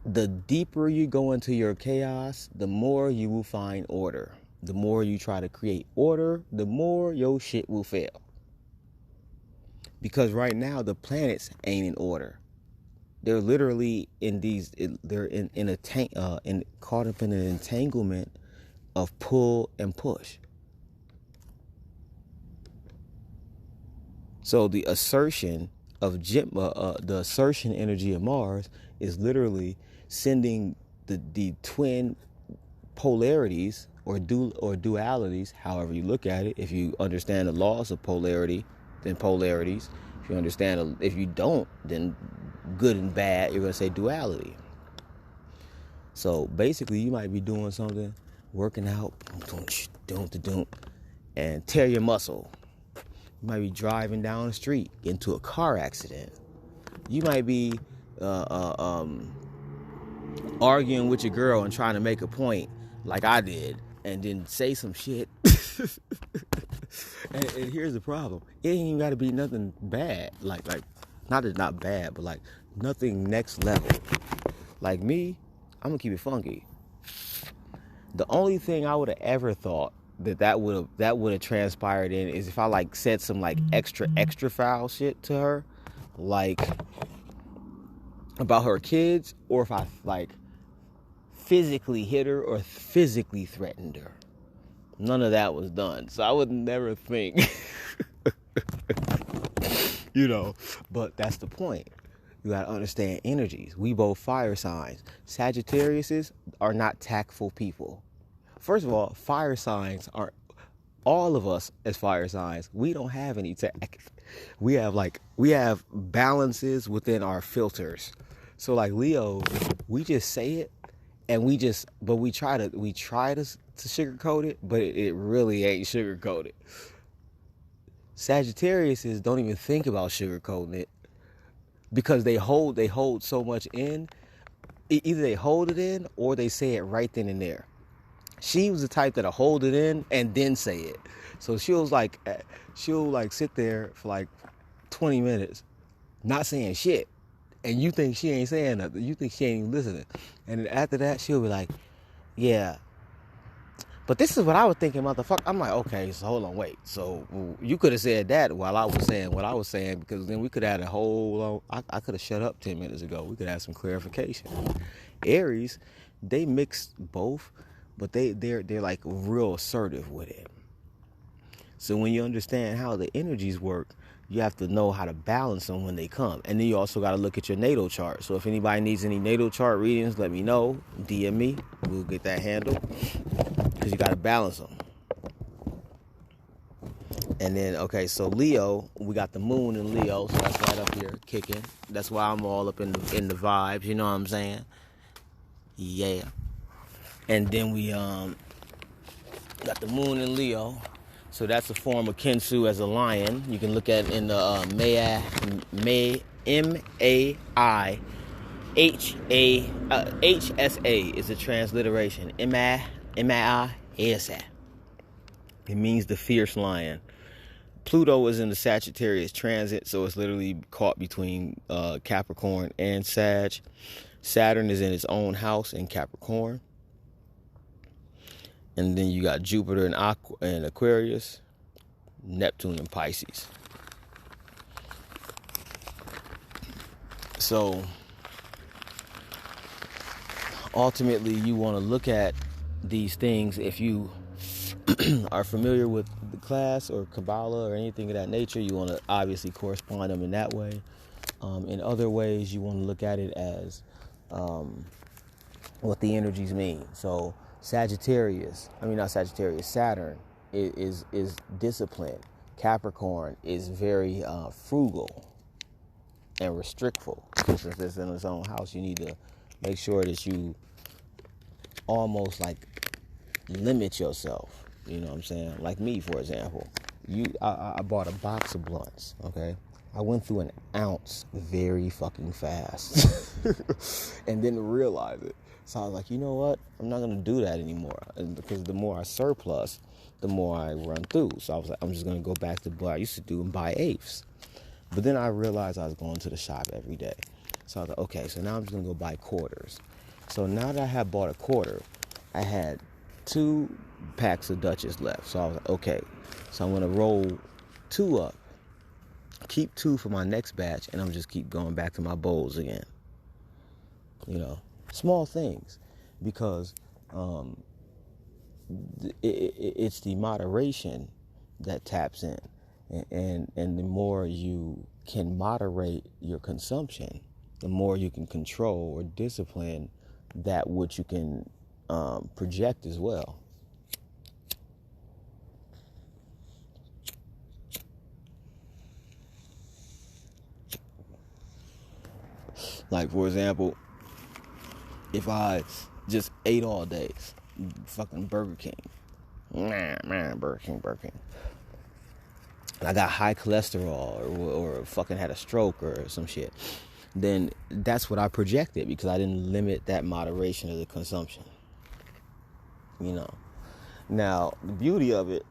The deeper you go into your chaos, the more you will find order. The more you try to create order, the more your shit will fail. Because right now the planets ain't in order. They're literally caught up in an entanglement of pull and push. So the assertion of the assertion energy of Mars is literally sending the twin polarities or dualities, however you look at it. If you understand the laws of polarity, then polarities. If you don't, then good and bad, you're going to say duality. So basically, you might be doing something, working out, and tear your muscle. You might be driving down the street into a car accident. You might be arguing with your girl and trying to make a point like I did, and then say some shit. and here's the problem. It ain't even got to be nothing bad. Like not that not bad, but like nothing next level. Like me, I'm going to keep it funky. The only thing I would have ever thought that would have transpired in is if I like said some like extra foul shit to her, like about her kids, or if I like physically hit her or physically threatened her. None of that was done. So I would never think, but that's the point. You got to understand energies. We both fire signs. Sagittariuses are not tactful people. First of all, fire signs are, all of us as fire signs, we don't have any tact. We have balances within our filters. So like Leo, we just say it, and we try to sugarcoat it, but it really ain't sugarcoated. Sagittariuses don't even think about sugarcoating it because they hold so much in. Either they hold it in or they say it right then and there. She was the type that'll hold it in and then say it. So she'll sit there for like 20 minutes not saying shit. And you think she ain't saying nothing. You think she ain't even listening. And then after that, she'll be like, yeah, But this is what I was thinking, motherfucker. I'm like, okay, so hold on, wait. So you could have said that while I was saying what I was saying, because then we could have had a whole. I could have shut up 10 minutes ago. We could have some clarification. Aries, they mix both, but they're like real assertive with it. So when you understand how the energies work, you have to know how to balance them when they come. And then you also got to look at your natal chart. So if anybody needs any natal chart readings, let me know. DM me. We'll get that handled. Because you got to balance them. And then, okay, so Leo, we got the moon in Leo. So that's right up here kicking. That's why I'm all up in the vibes. You know what I'm saying? Yeah. And then we got the moon in Leo. So that's a form of Kinsu as a lion. You can look at it in the HSA is a transliteration. M-A-I-S-A. It means the fierce lion. Pluto is in the Sagittarius transit, so it's literally caught between Capricorn and Sag. Saturn is in its own house in Capricorn. And then you got Jupiter in Aquarius, Neptune in Pisces. So ultimately, you want to look at these things if you are familiar with the class or Kabbalah or anything of that nature. You want to obviously correspond them in that way. In other ways, you want to look at it as what the energies mean. So Saturn is disciplined. Capricorn is very frugal and restrictful. Since it's in its own house, you need to make sure that you almost like limit yourself. You know what I'm saying? Like me, for example. I bought a box of blunts, okay? I went through an ounce very fucking fast and didn't realize it. So I was like, you know what? I'm not going to do that anymore. And because the more I surplus, the more I run through. So I was like, I'm just going to go back to what I used to do and buy eighths. But then I realized I was going to the shop every day. So I was like, okay, so now I'm just going to go buy quarters. So now that I had bought a quarter, I had 2 packs of Dutchess left. So I was like, okay, so I'm going to roll 2 up, keep 2 for my next batch, and I'm just keep going back to my bowls again. You know, small things, because it's the moderation that taps in. And the more you can moderate your consumption, the more you can control or discipline that which you can project as well. Like, for example, if I just ate all day, fucking Burger King. Burger King. I got high cholesterol or fucking had a stroke or some shit, then that's what I projected, because I didn't limit that moderation of the consumption. You know. Now, the beauty of it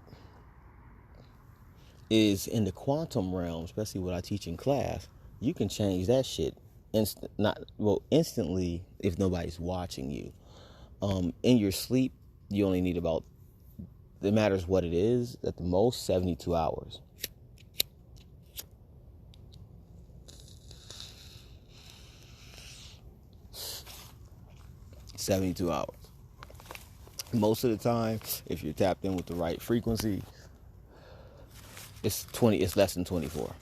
is in the quantum realm, especially what I teach in class, you can change that shit instantly if nobody's watching you. In your sleep, you only need about, it matters what it is, at the most 72 hours. Most of the time, if you're tapped in with the right frequency, it's less than 24.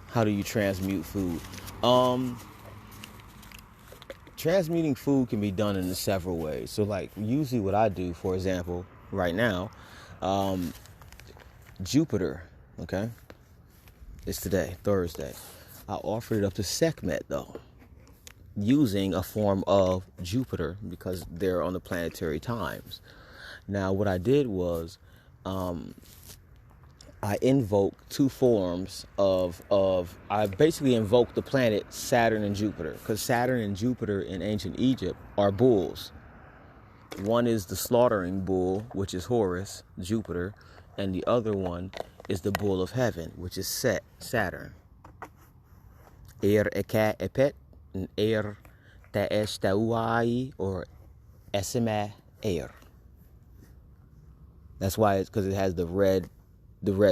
How do you transmute food? Transmuting food can be done in several ways. So, like, usually what I do, for example, right now, Jupiter, okay? It's today, Thursday. I offered it up to Sekhmet, though, using a form of Jupiter, because they're on the planetary times. Now, what I did was, I invoked 2 forms I basically invoked the planet Saturn and Jupiter, because Saturn and Jupiter in ancient Egypt are bulls. One is the slaughtering bull, which is Horus, Jupiter, and the other one is the bull of heaven, which is Saturn. Er Eka Epet and Er Daesh Dauai or Esima Air. That's why it's because it has the red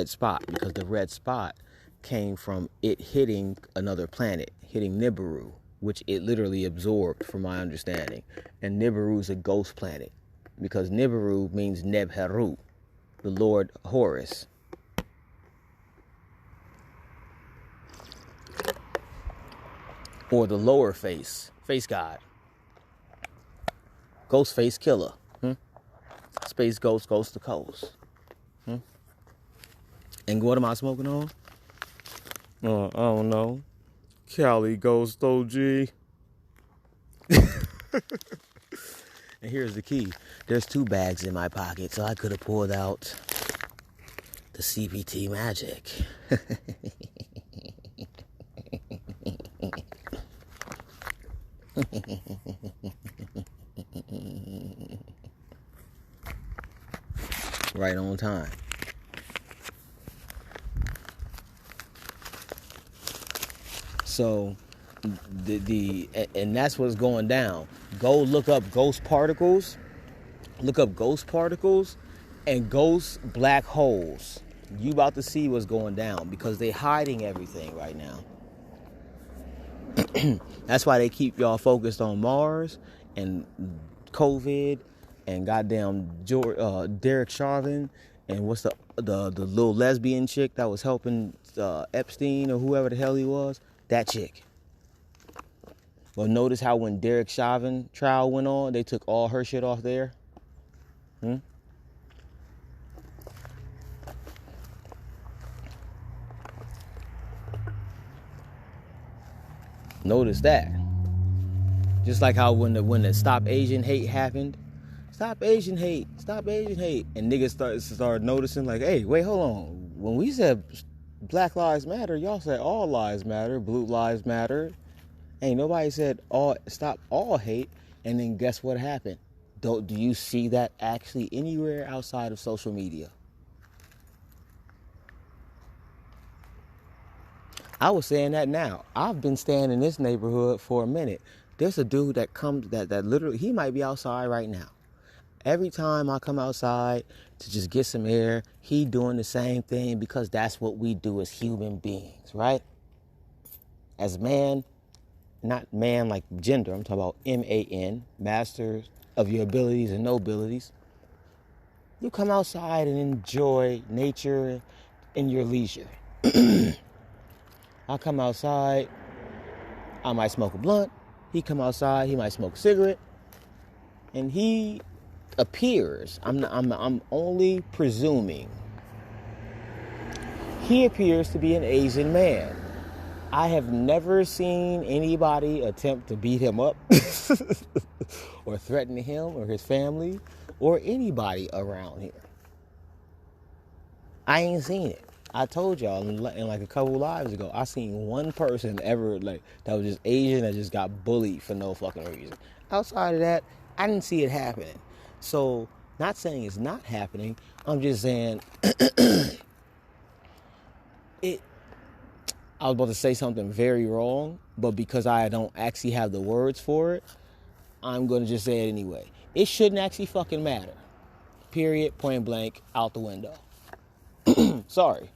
spot, because the red spot came from it hitting another planet, hitting Nibiru, which it literally absorbed, from my understanding. And Nibiru is a ghost planet, because Nibiru means Nebheru, the Lord Horus. Or the lower face god. Ghost face killer. Space ghost, coast to coast. And what am I smoking on? I don't know. Cali Ghost OG. And here's the key. There's 2 bags in my pocket, so I could have pulled out the CPT Magic. Right on time. So and that's what's going down. Go look up ghost particles. Look up ghost particles and ghost black holes. You about to see what's going down, because they're hiding everything right now. That's why they keep y'all focused on Mars and COVID and goddamn Derek Chauvin and what's the little lesbian chick that was helping Epstein or whoever the hell he was. That chick. Well, notice how when Derek Chauvin trial went on, they took all her shit off there. Notice that. Just like how when the Stop Asian Hate happened. Stop Asian hate. And niggas started noticing, like, hey, wait, hold on. When we said Black Lives Matter, y'all said all lives matter, blue lives matter. Ain't nobody said stop all hate. And then guess what happened? Do you see that actually anywhere outside of social media? I was saying that now. I've been staying in this neighborhood for a minute. There's a dude that comes that literally, he might be outside right now. Every time I come outside to just get some air, he doing the same thing, because that's what we do as human beings, right? As man, not man like gender, I'm talking about MAN, masters of your abilities and nobilities. You come outside and enjoy nature in your leisure. I come outside, I might smoke a blunt. He come outside, he might smoke a cigarette. And he appears, I'm only presuming, he appears to be an Asian man. I have never seen anybody attempt to beat him up or threaten him or his family or anybody around here. I ain't seen it. I told y'all in like a couple lives ago, I seen one person ever like that was just Asian that just got bullied for no fucking reason. Outside of that, I didn't see it happening. So, not saying it's not happening. I'm just saying I was about to say something very wrong, but because I don't actually have the words for it, I'm going to just say it anyway. It shouldn't actually fucking matter. Period, point blank, out the window. Sorry.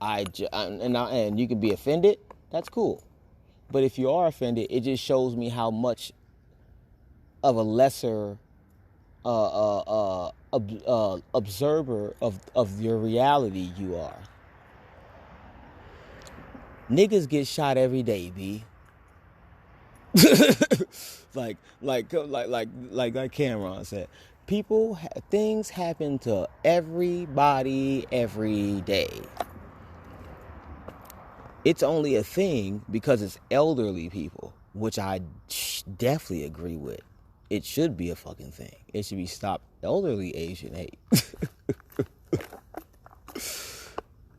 And you can be offended. That's cool. But if you are offended, it just shows me how much of a lesser observer of your reality you are. Niggas get shot every day, B. like Cameron said, things happen to everybody every day. It's only a thing because it's elderly people, which I definitely agree with. It should be a fucking thing. It should be stop elderly Asian hate.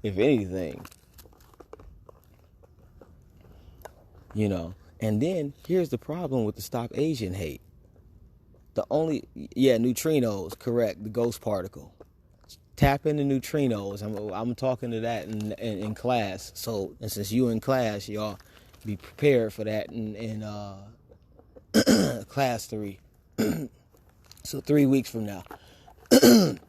If anything. You know, and then here's the problem with the Stop Asian Hate. Neutrinos, correct, the ghost particle. Tap into neutrinos. I'm talking to that in class. So, and since you in class, y'all be prepared for that in class 3. So 3 weeks from now. The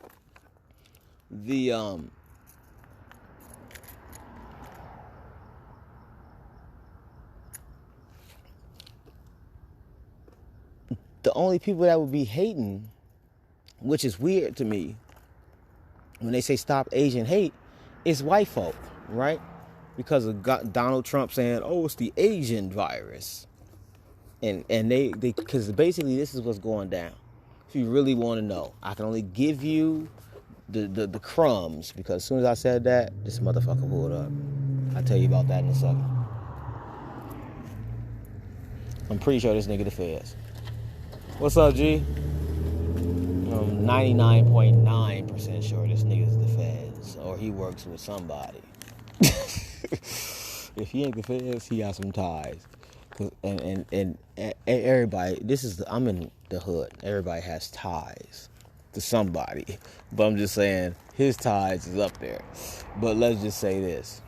only people that would be hating, which is weird to me, when they say stop Asian hate, is white folk, right? Because of Donald Trump saying, "Oh, it's the Asian virus," and they because basically this is what's going down. If you really want to know, I can only give you the crumbs, because as soon as I said that, this motherfucker pulled up. I'll tell you about that in a second. I'm pretty sure this nigga the feds. What's up, G? I'm 99.9% sure this nigga's the feds, or he works with somebody. If he ain't the feds, he got some ties. And everybody, I'm in the hood. Everybody has ties to somebody. But I'm just saying, his ties is up there. But let's just say this.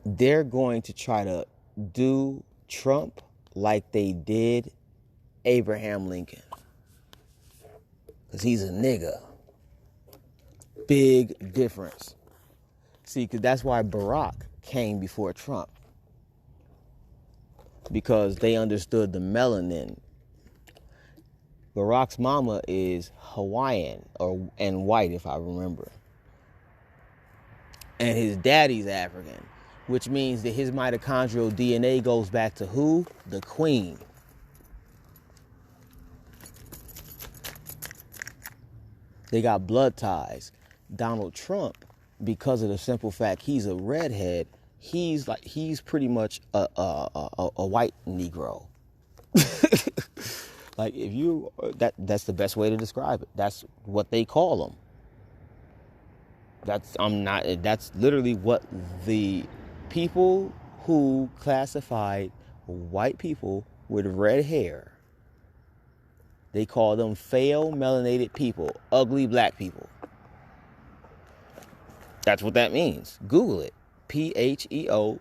They're going to try to do Trump like they did Abraham Lincoln. Because he's a nigga. Big difference. See, because that's why Barack came before Trump. Because they understood the melanin. Barack's mama is Hawaiian and white, if I remember. And his daddy's African, which means that his mitochondrial DNA goes back to who? The queen. They got blood ties. Donald Trump, because of the simple fact he's a redhead, he's pretty much a white Negro. Like, if you that's the best way to describe it. That's what they call them. That's literally what the people who classified white people with red hair, they call them pale melanated people, ugly black people. That's what that means. Google it. PHEOMELANIN.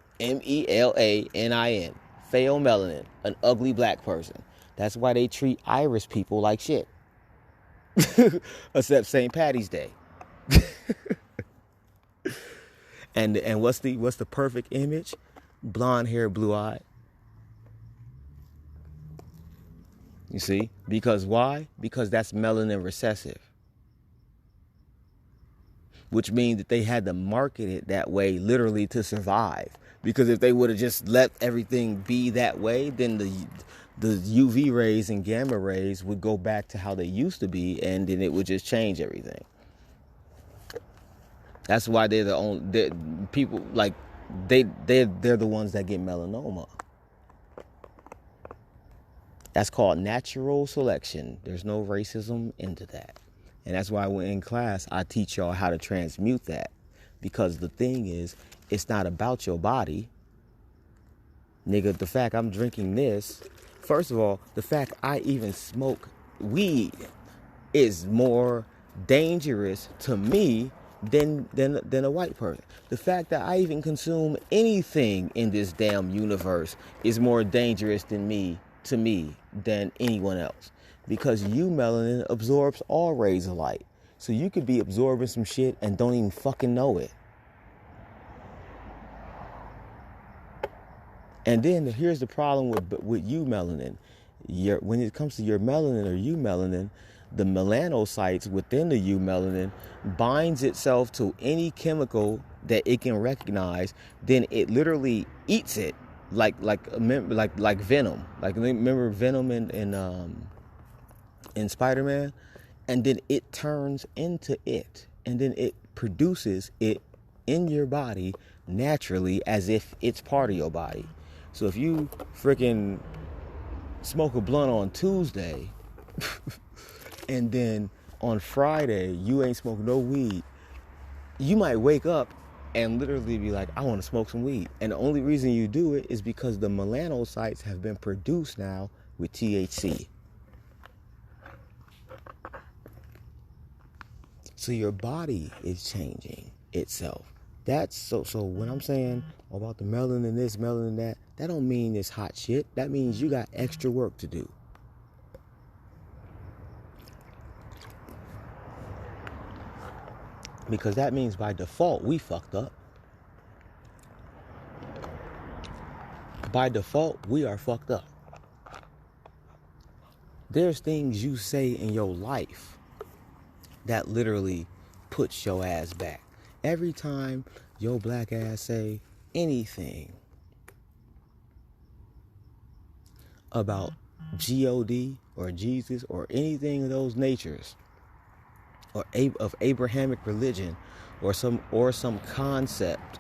Pale melanin, an ugly black person. That's why they treat Irish people like shit. Except St. Patty's Day. And what's the perfect image? Blonde hair, blue eye. You see? Because why? Because that's melanin recessive. Which means that they had to market it that way literally to survive. Because if they would have just let everything be that way, then the UV rays and gamma rays would go back to how they used to be, and then it would just change everything. That's why they're the only people, like, they're the ones that get melanoma. That's called natural selection. There's no racism into that. And that's why when in class, I teach y'all how to transmute that. Because the thing is, it's not about your body. Nigga, the fact I'm drinking this, first of all, the fact I even smoke weed is more dangerous to me than a white person. The fact that I even consume anything in this damn universe is more dangerous to me than anyone else. Because melanin absorbs all rays of light. So you could be absorbing some shit and don't even fucking know it. And then here's the problem with melanin. When it comes to your melanin or melanin, the melanocytes within the melanin binds itself to any chemical that it can recognize. Then it literally eats it like venom. Like, remember Venom in Spider-Man? And then it turns into it. And then it produces it in your body naturally as if it's part of your body. So if you freaking smoke a blunt on Tuesday and then on Friday you ain't smoking no weed, you might wake up and literally be like, I want to smoke some weed. And the only reason you do it is because the melanocytes have been produced now with THC. So your body is changing itself. That's so when I'm saying about the melanin this, melanin that, that don't mean it's hot shit. That means you got extra work to do. Because that means by default we fucked up. By default, we are fucked up. There's things you say in your life that literally puts your ass back. Every time your black ass say anything about God or Jesus or anything of those natures, or of Abrahamic religion, or some concept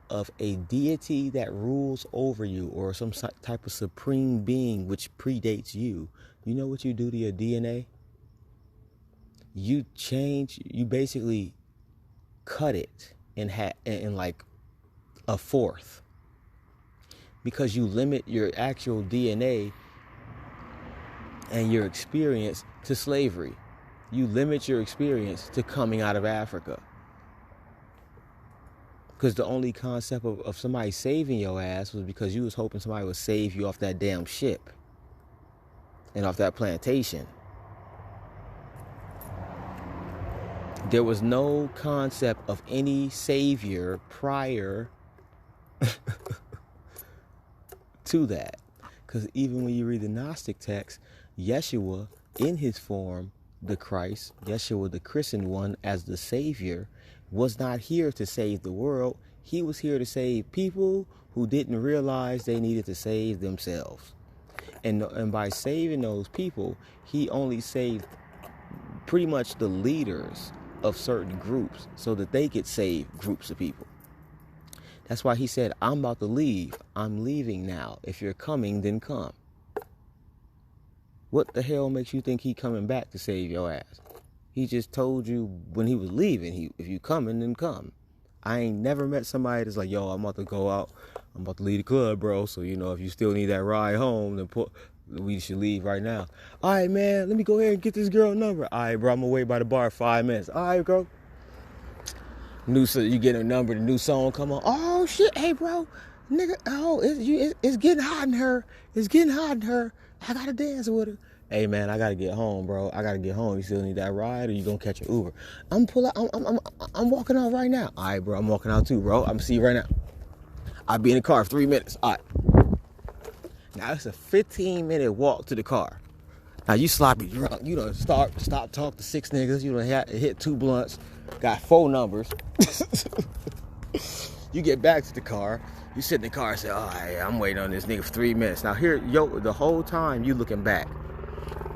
of a deity that rules over you, or some type of supreme being which predates you, you know what you do to your DNA? You basically cut it in like a fourth, because you limit your actual DNA and your experience to slavery. You limit your experience to coming out of Africa. Because the only concept of somebody saving your ass was because you was hoping somebody would save you off that damn ship and off that plantation. There was no concept of any savior prior to that. Because even when you read the Gnostic text, Yeshua in his form, the Christ, Yeshua the christened one as the savior, was not here to save the world. He was here to save people who didn't realize they needed to save themselves. And by saving those people, he only saved pretty much the leaders of certain groups so that they could save groups of people. That's why he said, I'm about to leave. I'm leaving now. If you're coming, then come. What the hell makes you think he coming back to save your ass? He just told you when he was leaving, if you coming, then come. I ain't never met somebody that's like, yo, I'm about to go out. I'm about to leave the club, bro. So, if you still need that ride home, then we should leave right now. All right, man, let me go ahead and get this girl number. All right, bro, I'm going to wait by the bar 5 minutes. All right, bro. You get a number, the new song come on. Oh, shit, hey, bro. Nigga, it's getting hot in her. It's getting hot in her. I got to dance with her. Hey, man, I got to get home, bro. I got to get home. You still need that ride, or you going to catch an Uber? I'm walking out right now. All right, bro, I'm walking out too, bro. I'm going to see you right now. I'll be in the car for 3 minutes. All right. Now, it's a 15-minute walk to the car. Now, you sloppy drunk. You done stop talk to 6 niggas. You done hit 2 blunts. Got 4 numbers. You get back to the car. You sit in the car and say, all right, I'm waiting on this nigga for 3 minutes. Now, the whole time you looking back.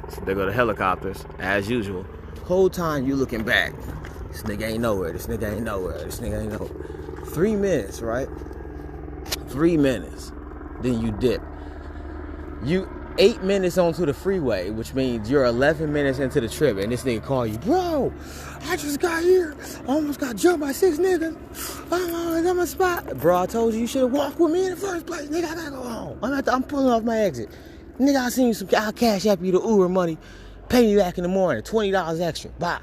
So they go to helicopters, as usual. Whole time you looking back. This nigga ain't nowhere. This nigga ain't nowhere. This nigga ain't nowhere. 3 minutes, right? 3 minutes. Then you dip. You 8 minutes onto the freeway, which means you're 11 minutes into the trip, and this nigga call you, bro, I just got here. I almost got jumped by 6 niggas. I'm at my spot. Bro, I told you should have walked with me in the first place. Nigga, I gotta go home. I'm pulling off my exit. Nigga, I seen you I'll cash app you the Uber money. Pay me back in the morning. $20 extra. Bye.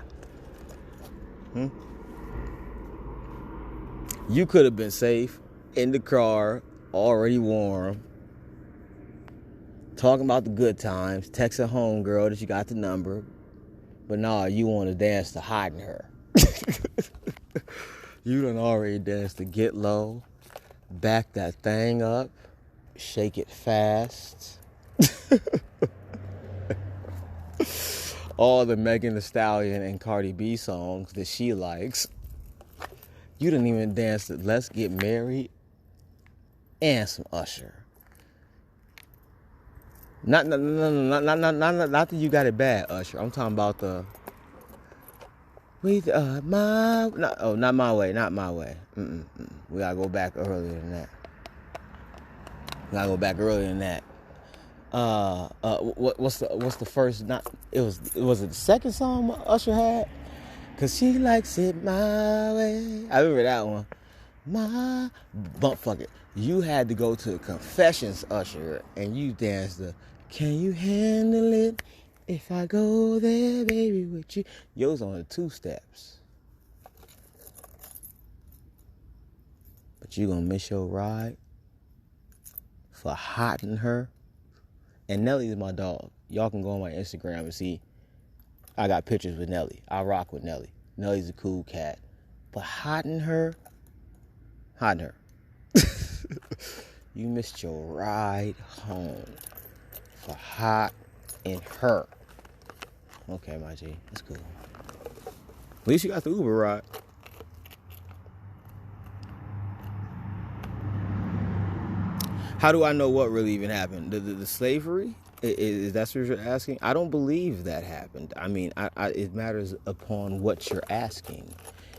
You could have been safe in the car, already warm, talking about the good times, texting home girl that you got the number. But nah, you want to dance to hiding her. You done already danced to get low, back that thing up, shake it fast. All the Megan Thee Stallion and Cardi B songs that she likes. You didn't even dance to Let's Get Married and some Usher. Not that you got it bad, Usher. I'm talking about not my way. We gotta go back earlier than that. What's the first? Was it the second song Usher had? Cause she likes it my way. I remember that one. Fuck it. You had to go to the Confessions, Usher, and you danced the Can You Handle It If I Go There, Baby, with You. Yours on the 2 steps. but you gonna miss your ride for hotting her. And Nelly is my dog. Y'all can go on my Instagram and see I got pictures with Nelly. I rock with Nelly. Nelly's a cool cat. But hotting her. You missed your ride home for hotting her. Okay, my G. That's cool. At least you got the Uber ride. How do I know what really even happened? The slavery? Is that what you're asking? I don't believe that happened. I mean, it matters upon what you're asking.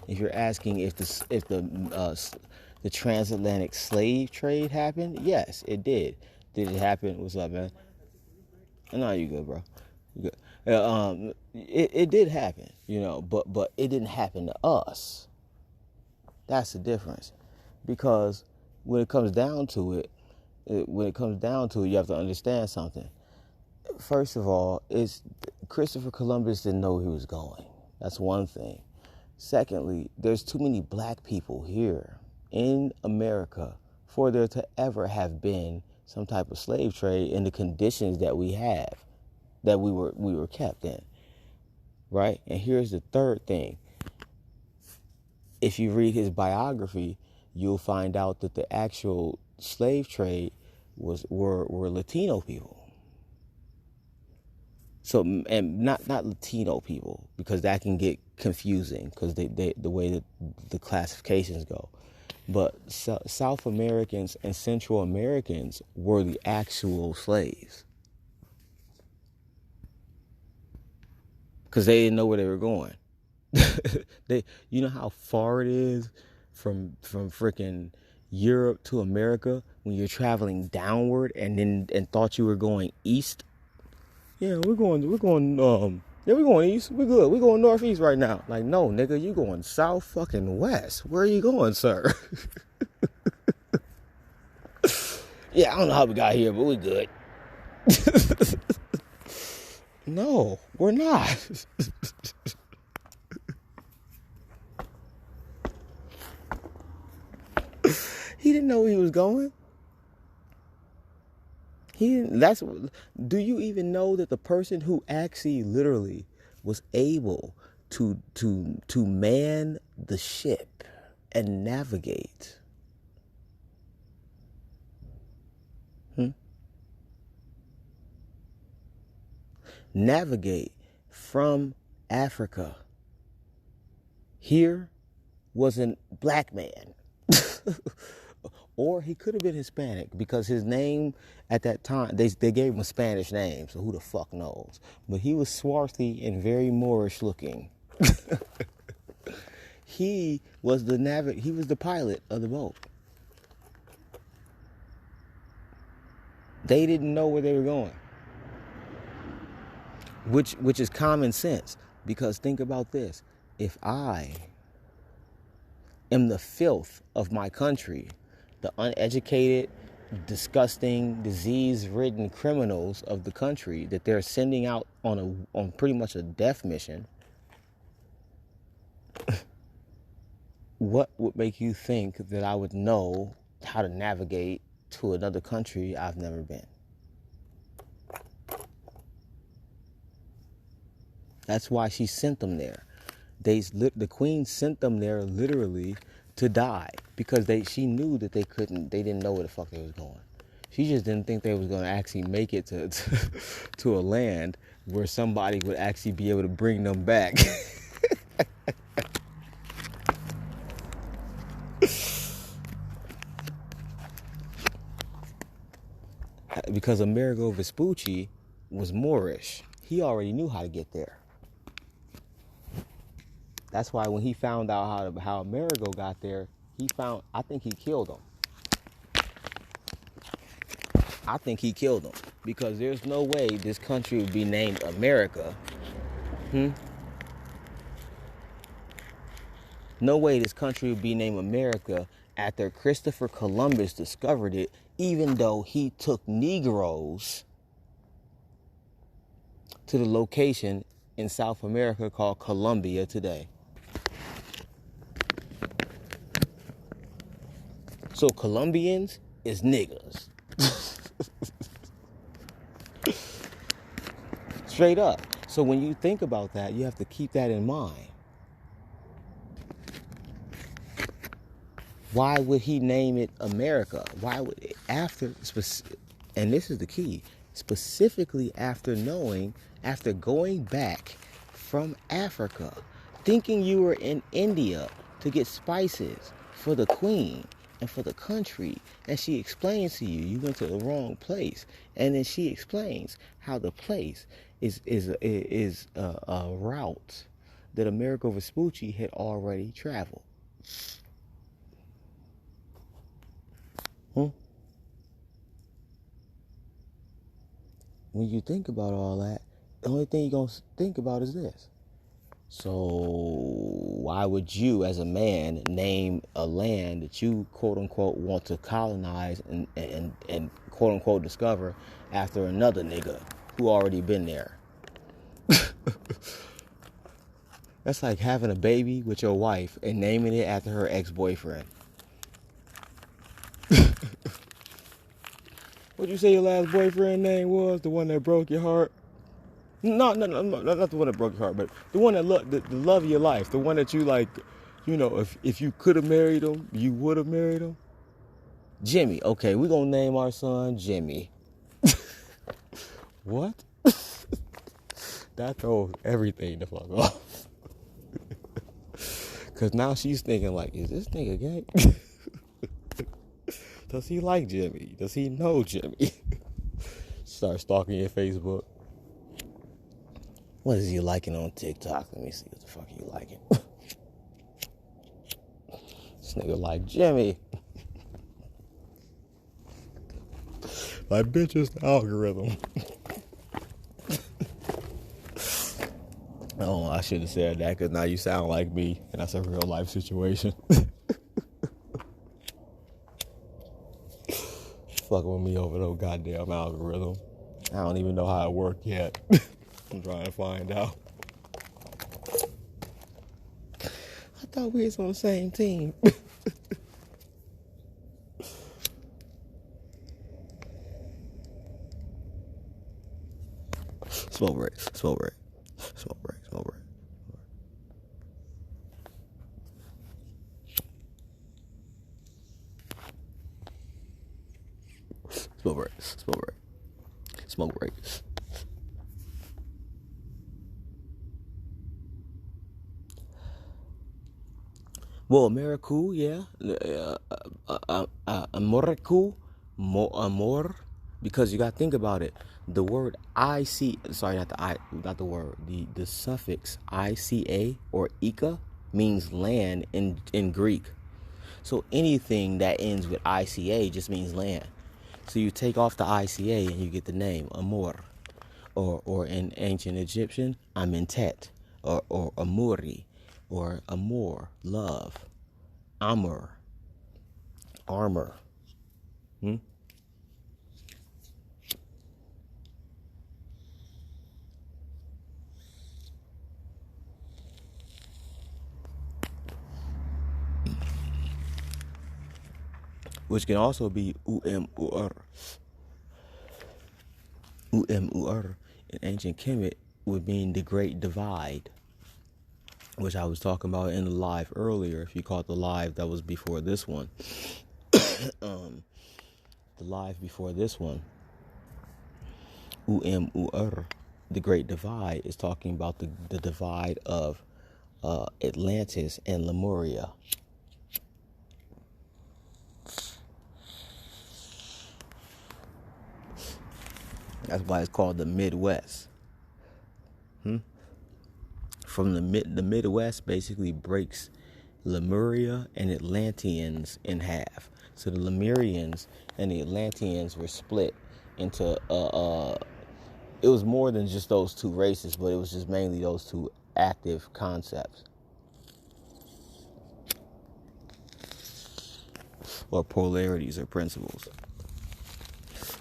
If you're asking if the transatlantic slave trade happened, yes, it did. Did it happen? What's up, man? No, you good, bro. You good. It did happen, but it didn't happen to us. That's the difference, because when it comes down to it, you have to understand something. First of all, Christopher Columbus didn't know where he was going. That's one thing. Secondly, there's too many black people here in America for there to ever have been some type of slave trade in the conditions that we were kept in, right? And here's the third thing. If you read his biography, you'll find out that the actual slave trade were Latino people. So, and not Latino people, because that can get confusing because the way that the classifications go. But South Americans and Central Americans were the actual slaves, because they didn't know where they were going. You know how far it is from freaking Europe to America when you're traveling downward and thought you were going east. Yeah, we're going east. We're good. We're going northeast right now. Like, no, nigga, you going south fucking west. Where are you going, sir? Yeah, I don't know how we got here, but we good. No, we're not. He didn't know where he was going. Do you even know that the person who actually literally was able to man the ship and navigate? Navigate from Africa here was a black man. Or he could have been Hispanic, because his name at that time, they gave him a Spanish name, so who the fuck knows? But he was swarthy and very Moorish looking. He was the pilot of the boat. They didn't know where they were going. Which is common sense, because think about this. If I am the filth of my country, the uneducated, disgusting, disease-ridden criminals of the country that they're sending out on pretty much a death mission, what would make you think that I would know how to navigate to another country I've never been? That's why she sent them there. The queen sent them there literally to die, because she knew that they didn't know where the fuck they was going. She just didn't think they was going to actually make it to a land where somebody would actually be able to bring them back. Because Amerigo Vespucci was Moorish. He already knew how to get there. That's why when he found out how Amerigo got there, I think he killed him. Because there's no way this country would be named America. No way this country would be named America after Christopher Columbus discovered it, even though he took Negroes to the location in South America called Colombia today. So Colombians is niggas. Straight up. So when you think about that, you have to keep that in mind. Why would he name it America? Why would it, and this is the key, specifically after going back from Africa, thinking you were in India to get spices for the queen and for the country, and she explains to you, you went to the wrong place, and then she explains how the place is a route that Amerigo Vespucci had already traveled. When you think about all that, the only thing you're going to think about is this. So why would you, as a man, name a land that you, quote unquote, want to colonize and quote unquote discover after another nigga who already been there? That's like having a baby with your wife and naming it after her ex-boyfriend. What'd you say your last boyfriend name was? The one that broke your heart? No, not the one that broke your heart, but the one that the love of your life. The one that you like, you know, if you could have married him, you would have married him. Jimmy. Okay, we're going to name our son Jimmy. What? That throws everything the fuck off. Because now she's thinking like, is this nigga gay? Does he like Jimmy? Does he know Jimmy? Start stalking your Facebook. What is he liking on TikTok? Let me see what the fuck he liking. This nigga like Jimmy. Like, bitch, it's the algorithm. Oh, I should have said that because now you sound like me, and that's a real life situation. Fucking with me over no goddamn algorithm. I don't even know how it worked yet. I'm trying to find out. I thought we was on the same team. Smoke break. Smoke break. Smoke break. Smoke break. Smoke break. Smoke break. Smoke break. Well, Americu, yeah. Amoricu, amor, because you got to think about it. The word the suffix ICA or Ika means land in Greek. So anything that ends with ICA just means land. So you take off the ICA and you get the name Amor, or in ancient Egyptian, Amentet, or Amuri, or Amor, love, Amor, armor. Which can also be UMUR. UMUR in ancient Kemet would mean the Great Divide, which I was talking about in the live earlier. If you caught the live that was before this one. The live before this one. UMUR, the Great Divide, is talking about the divide of Atlantis and Lemuria. That's why it's called the Midwest. From the Midwest basically breaks Lemuria and Atlanteans in half. So the Lemurians and the Atlanteans were split into it was more than just those two races, but it was just mainly those two active concepts or polarities or principles.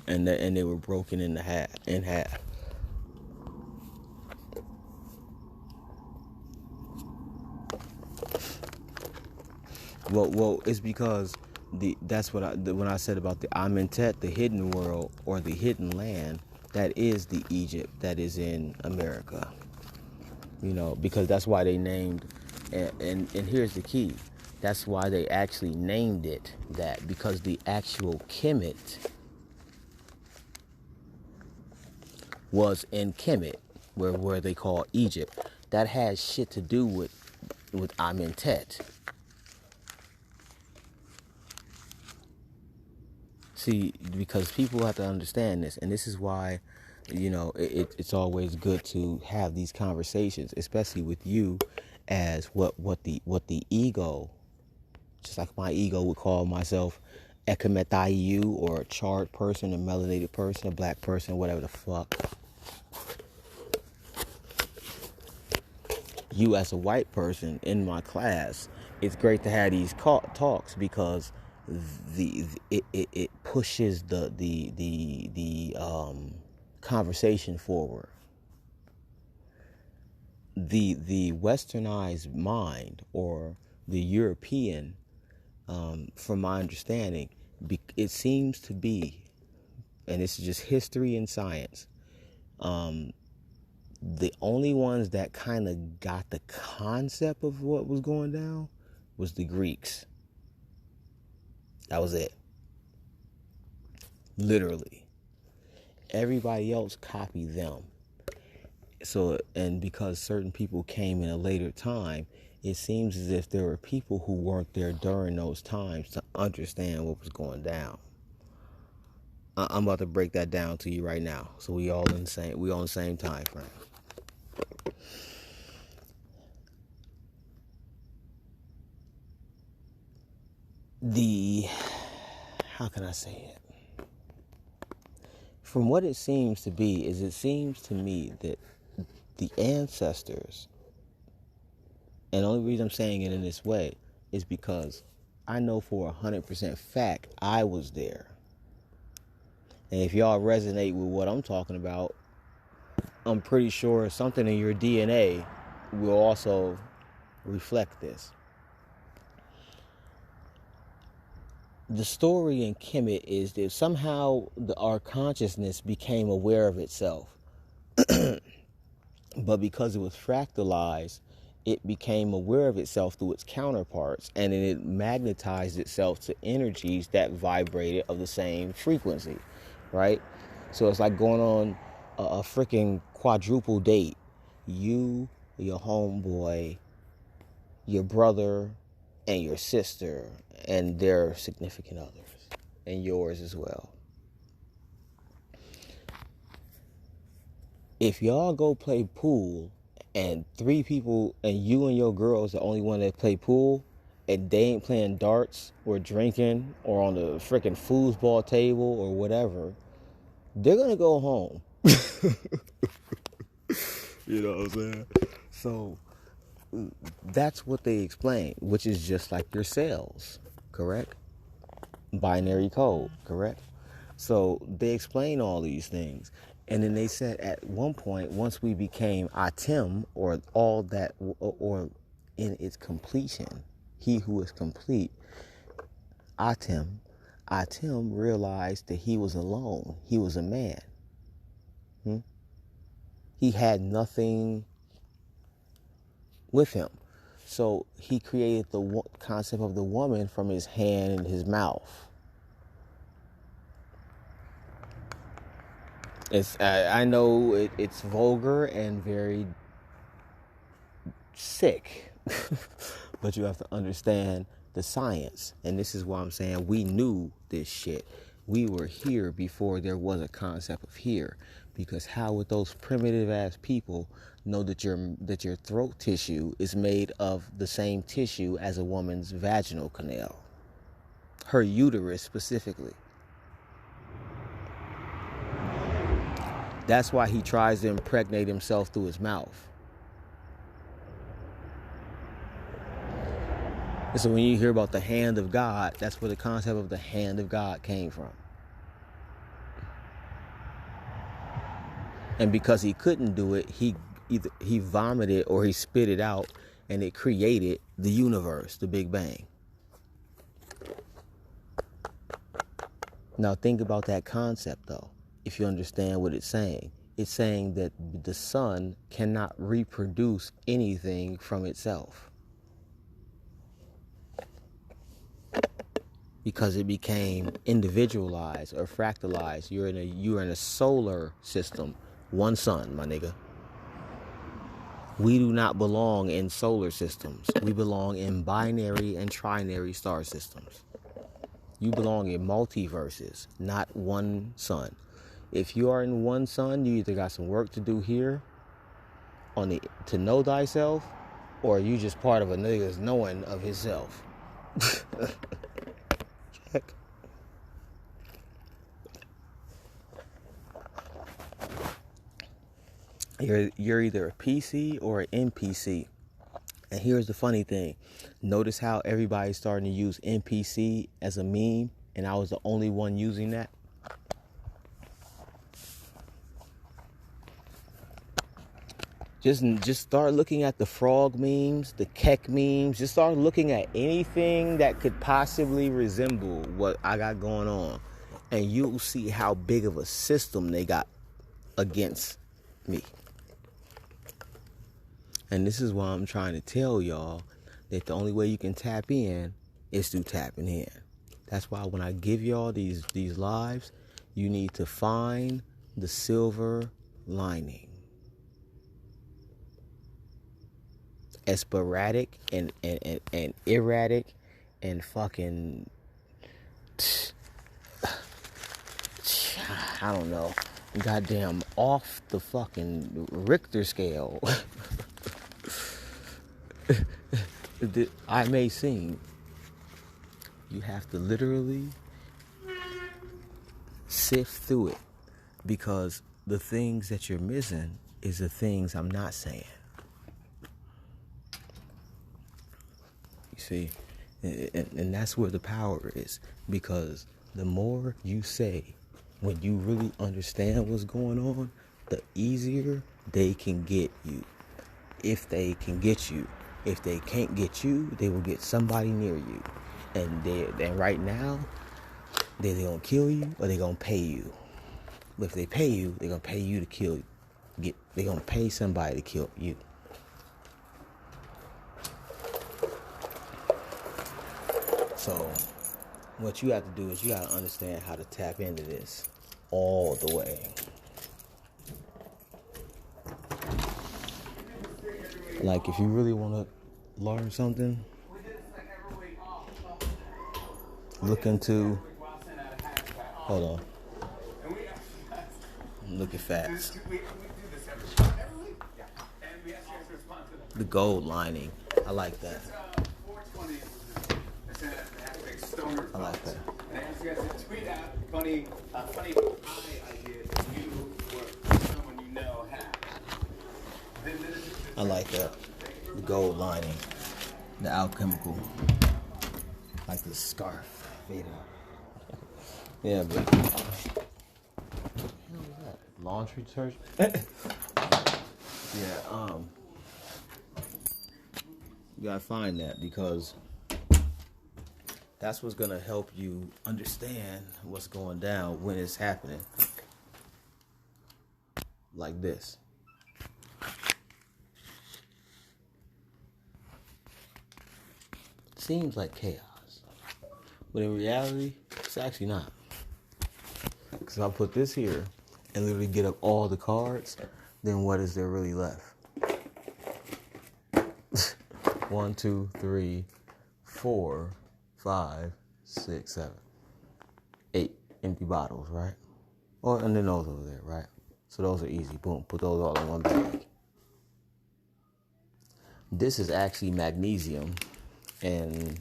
And they were broken in half. Well, it's because That's what when I said about the Amentet, the hidden world or the hidden land, that is the Egypt that is in America. Because that's why they named, and here's the key. That's why they actually named it that, because the actual Kemet was in Kemet, where they call Egypt. That has shit to do with Amentet. See, because people have to understand this, and this is why, it's always good to have these conversations, especially with you, as what the ego, just like my ego would call myself, Ekemetayu, or a charred person, a melanated person, a black person, whatever the fuck. You as a white person in my class, it's great to have these talks, because it pushes the conversation forward. The westernized mind, or the European, from my understanding, it seems to be, and this is just history and science, the only ones that kind of got the concept of what was going down was the Greeks. That was it. Literally. Everybody else copied them. So, and because certain people came in a later time, it seems as if there were people who weren't there during those times to understand what was going down. I'm about to break that down to you right now, so we all on the same time frame. How can I say it? From what it seems to be, it seems to me that the ancestors, and the only reason I'm saying it in this way is because I know for 100% fact I was there. And if y'all resonate with what I'm talking about, I'm pretty sure something in your DNA will also reflect this. The story in Kemet is that somehow our consciousness became aware of itself. But because it was fractalized, it became aware of itself through its counterparts, and then it magnetized itself to energies that vibrated of the same frequency, right? So it's like going on a freaking quadruple date. You, your homeboy, your brother, and your sister, and their significant others, and yours as well. If y'all go play pool, and 3 people, and you and your girl is the only one that play pool, and they ain't playing darts or drinking or on the freaking foosball table or whatever, they're gonna go home. You know what I'm saying? So that's what they explain, which is just like your cells, correct? Binary code, correct? So they explain all these things. And then they said at one point, once we became Atem, or all that, or in its completion, he who is complete, Atem realized that he was alone. He was a man. He had nothing with him. So he created the concept of the woman from his hand and his mouth. I know it's vulgar and very sick, but you have to understand the science. And this is why I'm saying we knew this shit. We were here before there was a concept of here. Because how would those primitive ass people know that your throat tissue is made of the same tissue as a woman's vaginal canal? Her uterus specifically. That's why he tries to impregnate himself through his mouth. And so when you hear about the hand of God, that's where the concept of the hand of God came from. And because he couldn't do it, he vomited or he spit it out, and it created the universe, the Big Bang. Now think about that concept though, if you understand what it's saying. It's saying that the sun cannot reproduce anything from itself because it became individualized or fractalized. You're in a solar system, one sun, my nigga. We do not belong in solar systems. We belong in binary and trinary star systems. You belong in multiverses, not one sun. If you are in one sun, you either got some work to do here to know thyself, or you just part of a nigga's knowing of himself. Check. You're either a PC or an NPC. And here's the funny thing. Notice how everybody's starting to use NPC as a meme, and I was the only one using that. Just start looking at the frog memes, the Keck memes. Just start looking at anything that could possibly resemble what I got going on. And you'll see how big of a system they got against me. And this is why I'm trying to tell y'all that the only way you can tap in is through tapping in. That's why when I give y'all these lives, you need to find the silver lining. As sporadic and erratic and fucking, I don't know, goddamn off the fucking Richter scale I may seem, you have to literally sift through it, because the things that you're missing is the things I'm not saying. You see, and that's where the power is, because the more you say, when you really understand what's going on, the easier they can get you. If they can get you. If they can't get you, they will get somebody near you. And right now, they're going to kill you or they're going to pay you. But if they pay you, they're going to pay you to kill you. They're going to pay somebody to kill you. So what you have to do is you got to understand how to tap into this all the way. Like, if you really want to learn something, look into, hold on, look at facts. The gold lining, I like that. I like that. Funny idea. You or someone you know have. I like that. The gold lining. The alchemical. Like the scarf. Yeah, but. What the hell is that? Laundry detergent? Yeah, you gotta find that, because that's what's gonna help you understand what's going down when it's happening. Like this. Seems like chaos, but in reality, it's actually not. Because if I put this here and literally get up all the cards, then what is there really left? 1, 2, 3, 4, 5, 6, 7, 8 empty bottles, right? And then those over there, right? So those are easy. Boom, put those all in one bag. This is actually magnesium. And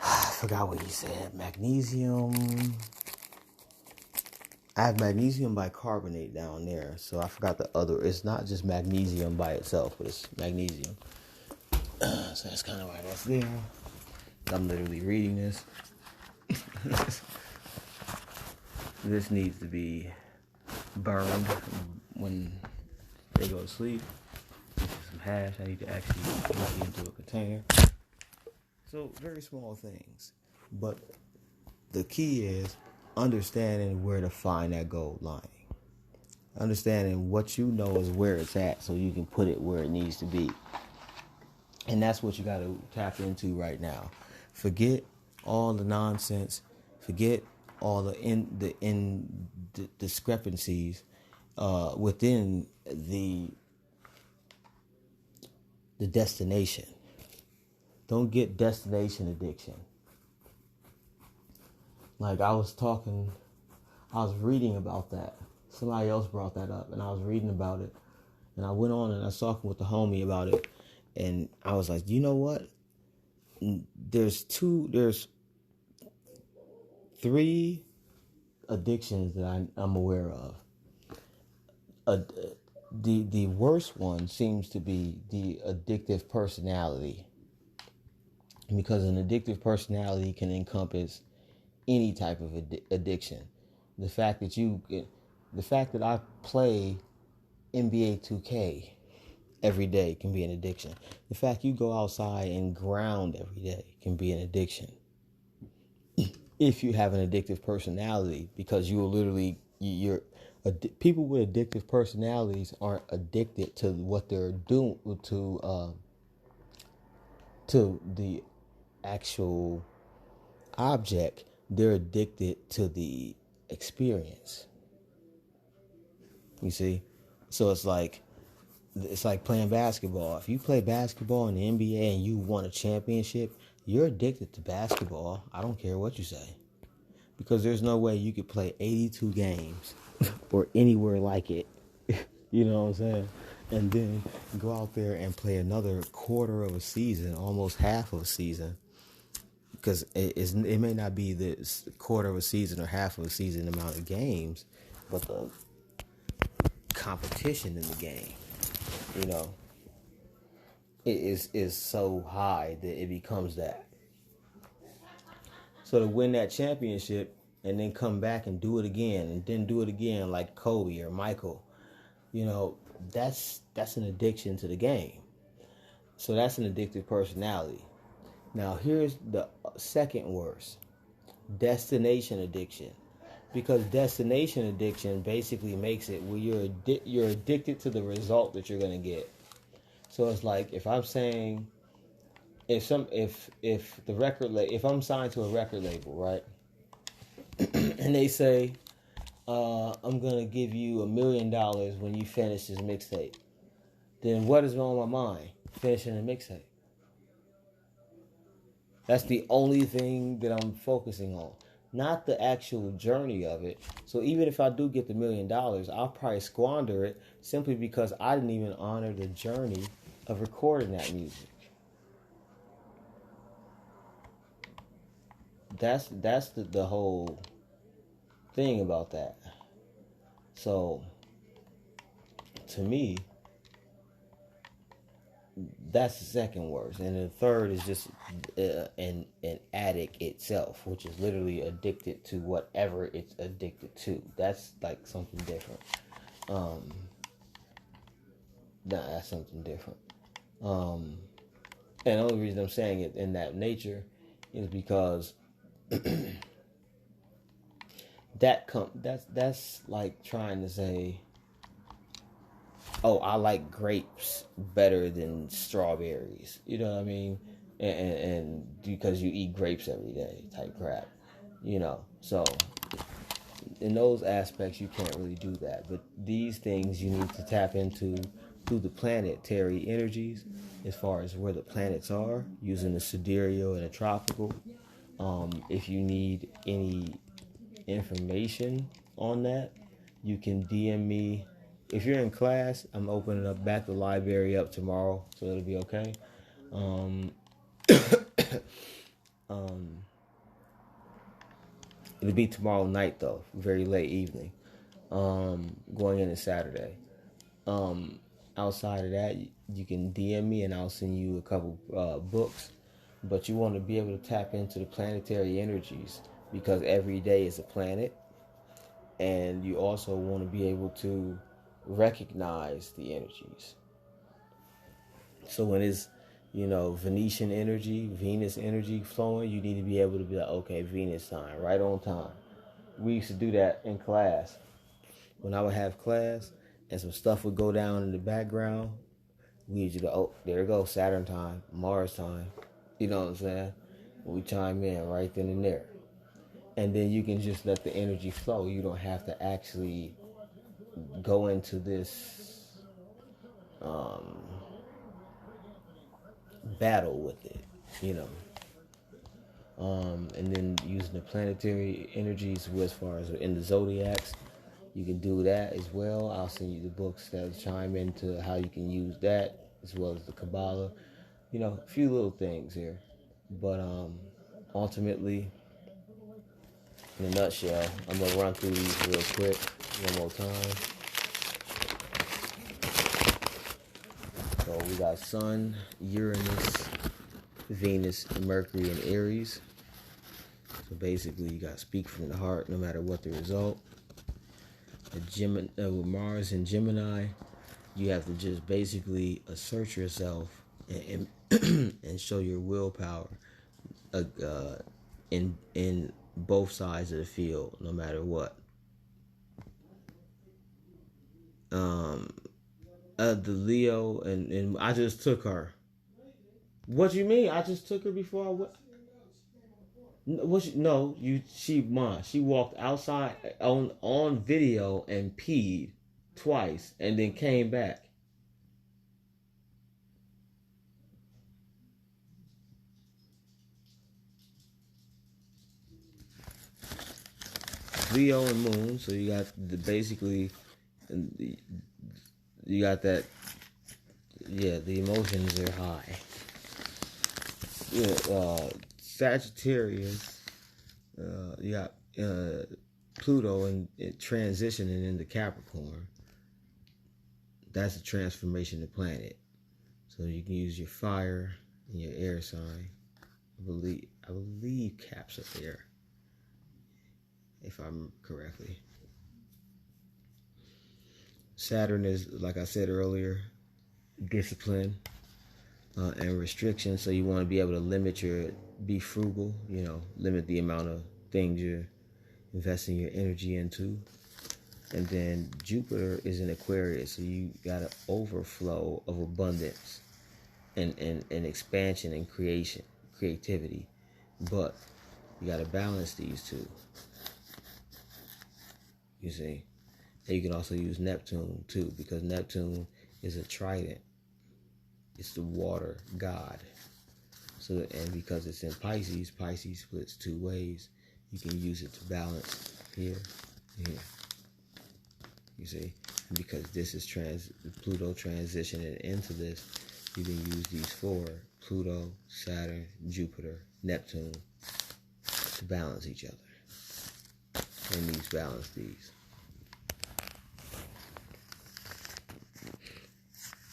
I forgot what he said. Magnesium. I have magnesium bicarbonate down there. So I forgot the other. It's not just magnesium by itself, but it's magnesium. So that's kind of why that's there. I'm literally reading this. This needs to be burned when they go to sleep. This is some hash. I need to actually put it into a container. So very small things, but the key is understanding where to find that gold lining. Understanding what you know is where it's at so you can put it where it needs to be. And that's what you got to tap into right now. Forget all the nonsense. Forget all the discrepancies within the destination. Don't get destination addiction. Like I was reading about that. Somebody else brought that up, and I was reading about it. And I went on and I was talking with the homie about it. And I was like, you know what? There's 3 addictions that I'm aware of. The worst one seems to be the addictive personality. Because an addictive personality can encompass any type of addiction. The fact that I play NBA 2K every day can be an addiction. The fact you go outside and ground every day can be an addiction. If you have an addictive personality, because you will literally, people with addictive personalities aren't addicted to what they're doing to the actual object. They're addicted to the experience. You see? So it's like playing basketball. If you play basketball in the NBA and you won a championship, you're addicted to basketball. I don't care what you say. Because there's no way you could play 82 games or anywhere like it. You know what I'm saying? And then go out there and play another quarter of a season, almost half of a season. Because it may not be the quarter of a season or half of a season amount of games, but the competition in the game, it is so high that it becomes that. So to win that championship and then come back and do it again and then do it again like Kobe or Michael, that's an addiction to the game. So that's an addictive personality. Now here's the second worst, destination addiction. Because destination addiction basically makes it where you're addicted to the result that you're going to get. So it's like if I'm saying if I'm signed to a record label, right? And they say I'm going to give you $1 million when you finish this mixtape. Then what is on my mind? Finishing a mixtape. That's the only thing that I'm focusing on. Not the actual journey of it. So even if I do get the $1 million, I'll probably squander it simply because I didn't even honor the journey of recording that music. That's the whole thing about that. So to me, that's the second worst. And the third is just an addict itself, which is literally addicted to whatever it's addicted to. That's like something different. That's something different. And the only reason I'm saying it in that nature is because that's like trying to say, oh, I like grapes better than strawberries. You know what I mean? And because you eat grapes every day type crap. So in those aspects you can't really do that. But these things you need to tap into through the planetary energies as far as where the planets are, using the sidereal and the tropical. If you need any information on that, you can DM me. If you're in class, I'm opening up back the library up tomorrow, so it'll be okay. It'll be tomorrow night though, very late evening, going into Saturday. Outside of that, you can DM me and I'll send you a couple books. But you want to be able to tap into the planetary energies because every day is a planet, and you also want to be able to recognize the energies. So when it's, Venetian energy, Venus energy flowing, you need to be able to be like, okay, Venus time, right on time. We used to do that in class. When I would have class and some stuff would go down in the background, we used to go, oh, there it goes, Saturn time, Mars time. You know what I'm saying? We chime in right then and there. And then you can just let the energy flow. You don't have to actually go into this battle with it, you know. And then using the planetary energies as far as in the zodiacs, you can do that as well. I'll send you the books that chime into how you can use that as well as the Kabbalah. A few little things here. But ultimately, in a nutshell, I'm going to run through these real quick one more time. So we got Sun, Uranus, Venus, Mercury, and Aries. So basically, you got to speak from the heart no matter what the result. With Mars and Gemini, you have to just basically assert yourself and and show your willpower in both sides of the field, no matter what. The Leo and I just took her. What you mean? I just took her before I went. She walked outside on video and peed twice and then came back. Leo and Moon, so you got you got that. Yeah, the emotions are high. Sagittarius, you got Pluto and transitioning into Capricorn. That's a transformation of the planet. So you can use your fire and your air sign. I believe Cap's up there, if I remember correctly. Saturn is, like I said earlier, discipline and restriction. So you want to be able to be frugal, limit the amount of things you're investing your energy into. And then Jupiter is in Aquarius, so you got an overflow of abundance and expansion and creativity. But you got to balance these two. You see? And you can also use Neptune too, because Neptune is a trident. It's the water god. So, and because it's in Pisces, Pisces splits two ways. You can use it to balance here and here. You see? And because this is Pluto transitioning into this, you can use these four: Pluto, Saturn, Jupiter, Neptune, to balance each other. And these balance these.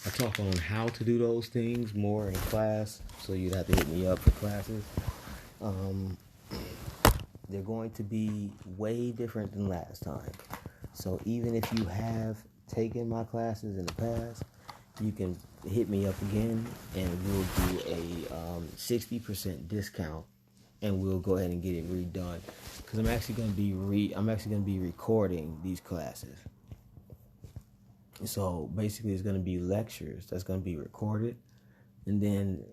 I talk on how to do those things more in class, so you'd have to hit me up for classes. They're going to be way different than last time. So even if you have taken my classes in the past, you can hit me up again, and we'll do a 60% discount, and we'll go ahead and get it redone. Because I'm actually going to be recording these classes. So basically, it's going to be lectures that's going to be recorded, and then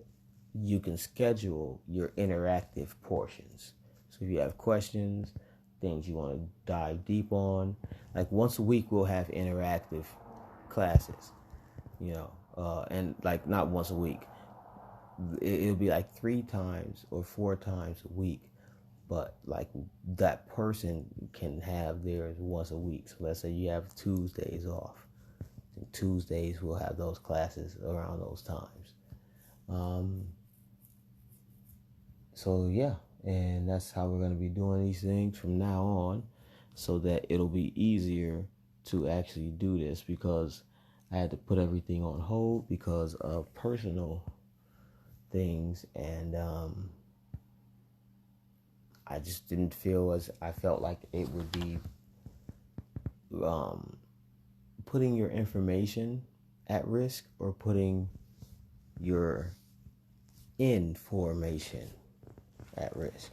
you can schedule your interactive portions. So if you have questions, things you want to dive deep on, like once a week we'll have interactive classes, and like not once a week. It'll be like 3 times or 4 times a week, but like that person can have theirs once a week. So let's say you have Tuesdays off. Tuesdays we'll have those classes around those times. So yeah, and that's how we're going to be doing these things from now on, so that it'll be easier to actually do this, because I had to put everything on hold because of personal things, and I just didn't feel I felt like it would be putting your information at risk, or putting your information at risk.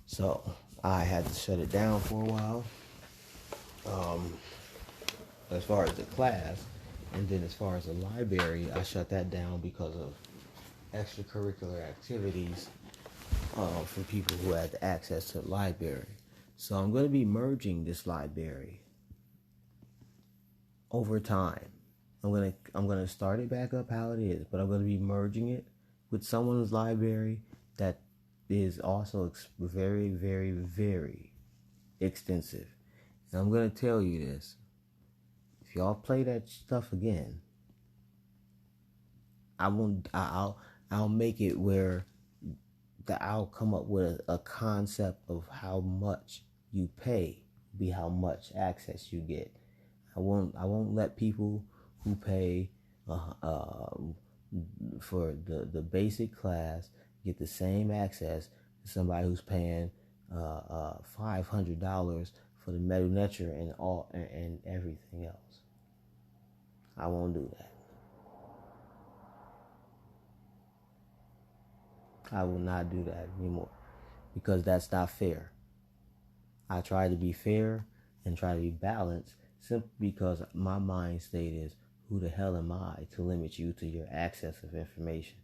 So I had to shut it down for a while. As far as the class, and then as far as the library, I shut that down because of extracurricular activities for people who had access to the library. So I'm going to be merging this library over time. I'm gonna start it back up how it is, but I'm gonna be merging it with someone's library that is also very, very, very extensive. And I'm gonna tell you this: if y'all play that stuff again, I'll make it where I'll come up with a concept of how much you pay, be how much access you get. I won't let people who pay for the basic class get the same access as somebody who's paying $500 for the metal lecture and everything else. I won't do that. I will not do that anymore because that's not fair. I try to be fair and try to be balanced simply because my mind state is, who the hell am I to limit you to your access of information?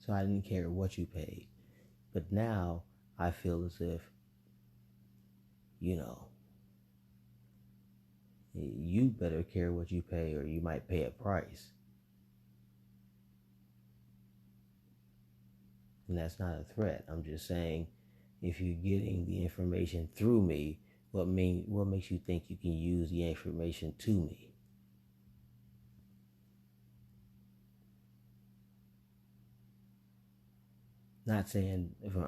So I didn't care what you paid. But now I feel as if, you better care what you pay or you might pay a price. And that's not a threat. I'm just saying, if you're getting the information through me, what makes you think you can use the information to me? I'm not saying it from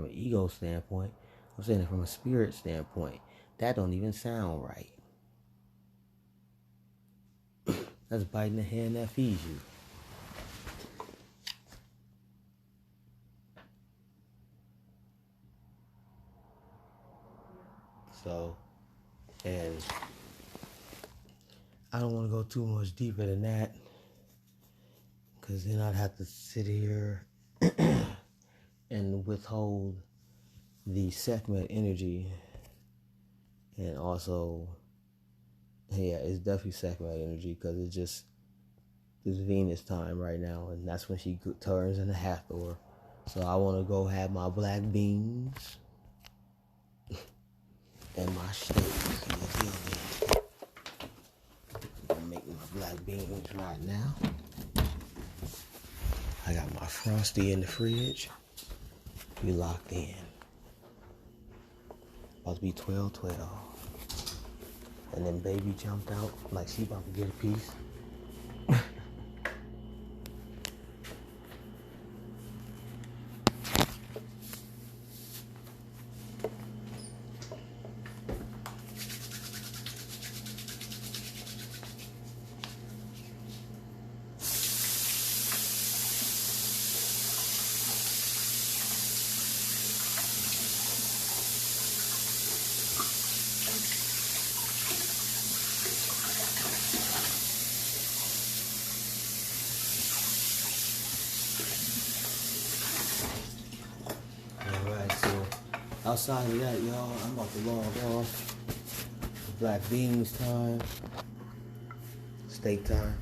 an ego standpoint. I'm saying it from a spirit standpoint. That don't even sound right. That's biting the hand that feeds you. So, and I don't want to go too much deeper than that, because then I'd have to sit here and withhold the Sekhmet energy, and also, it's definitely Sekhmet energy, because it's Venus time right now, and that's when she turns into Hathor. So I want to go have my black beans and my steaks. I'm making my black beans right now. I got my Frosty in the fridge. We locked in. About to be 12:12. And then baby jumped out like she about to get a piece. Outside of that, y'all, I'm about to log off. Black beans time. Steak time.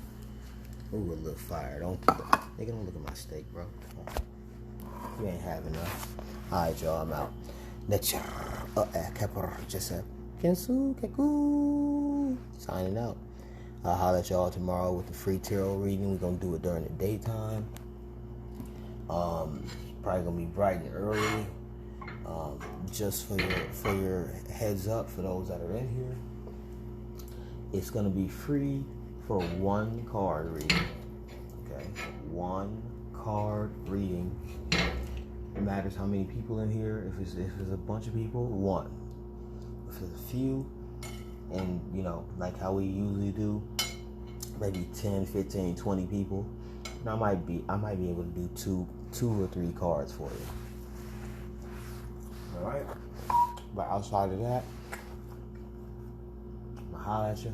Ooh, a little fire. Don't look at my steak, bro. You ain't have enough. Alright, y'all, I'm out. Nature. Kensu Keku. Signing out. I'll holler at y'all tomorrow with the free tarot reading. We're gonna do it during the daytime. Probably gonna be bright and early. Just for your heads up, for those that are in here, it's going to be free for one card reading. Okay, one card reading. It matters how many people in here. If it's a bunch of people, one. If it's a few, and like how we usually do, maybe 10, 15, 20 people, I might be able to do two or three cards for you. Alright? But outside of that, I'll holler at you.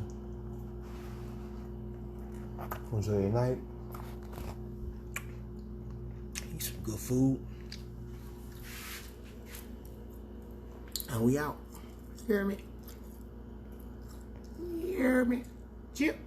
Enjoy your night. Eat some good food. And we out. You hear me? You hear me? Chip.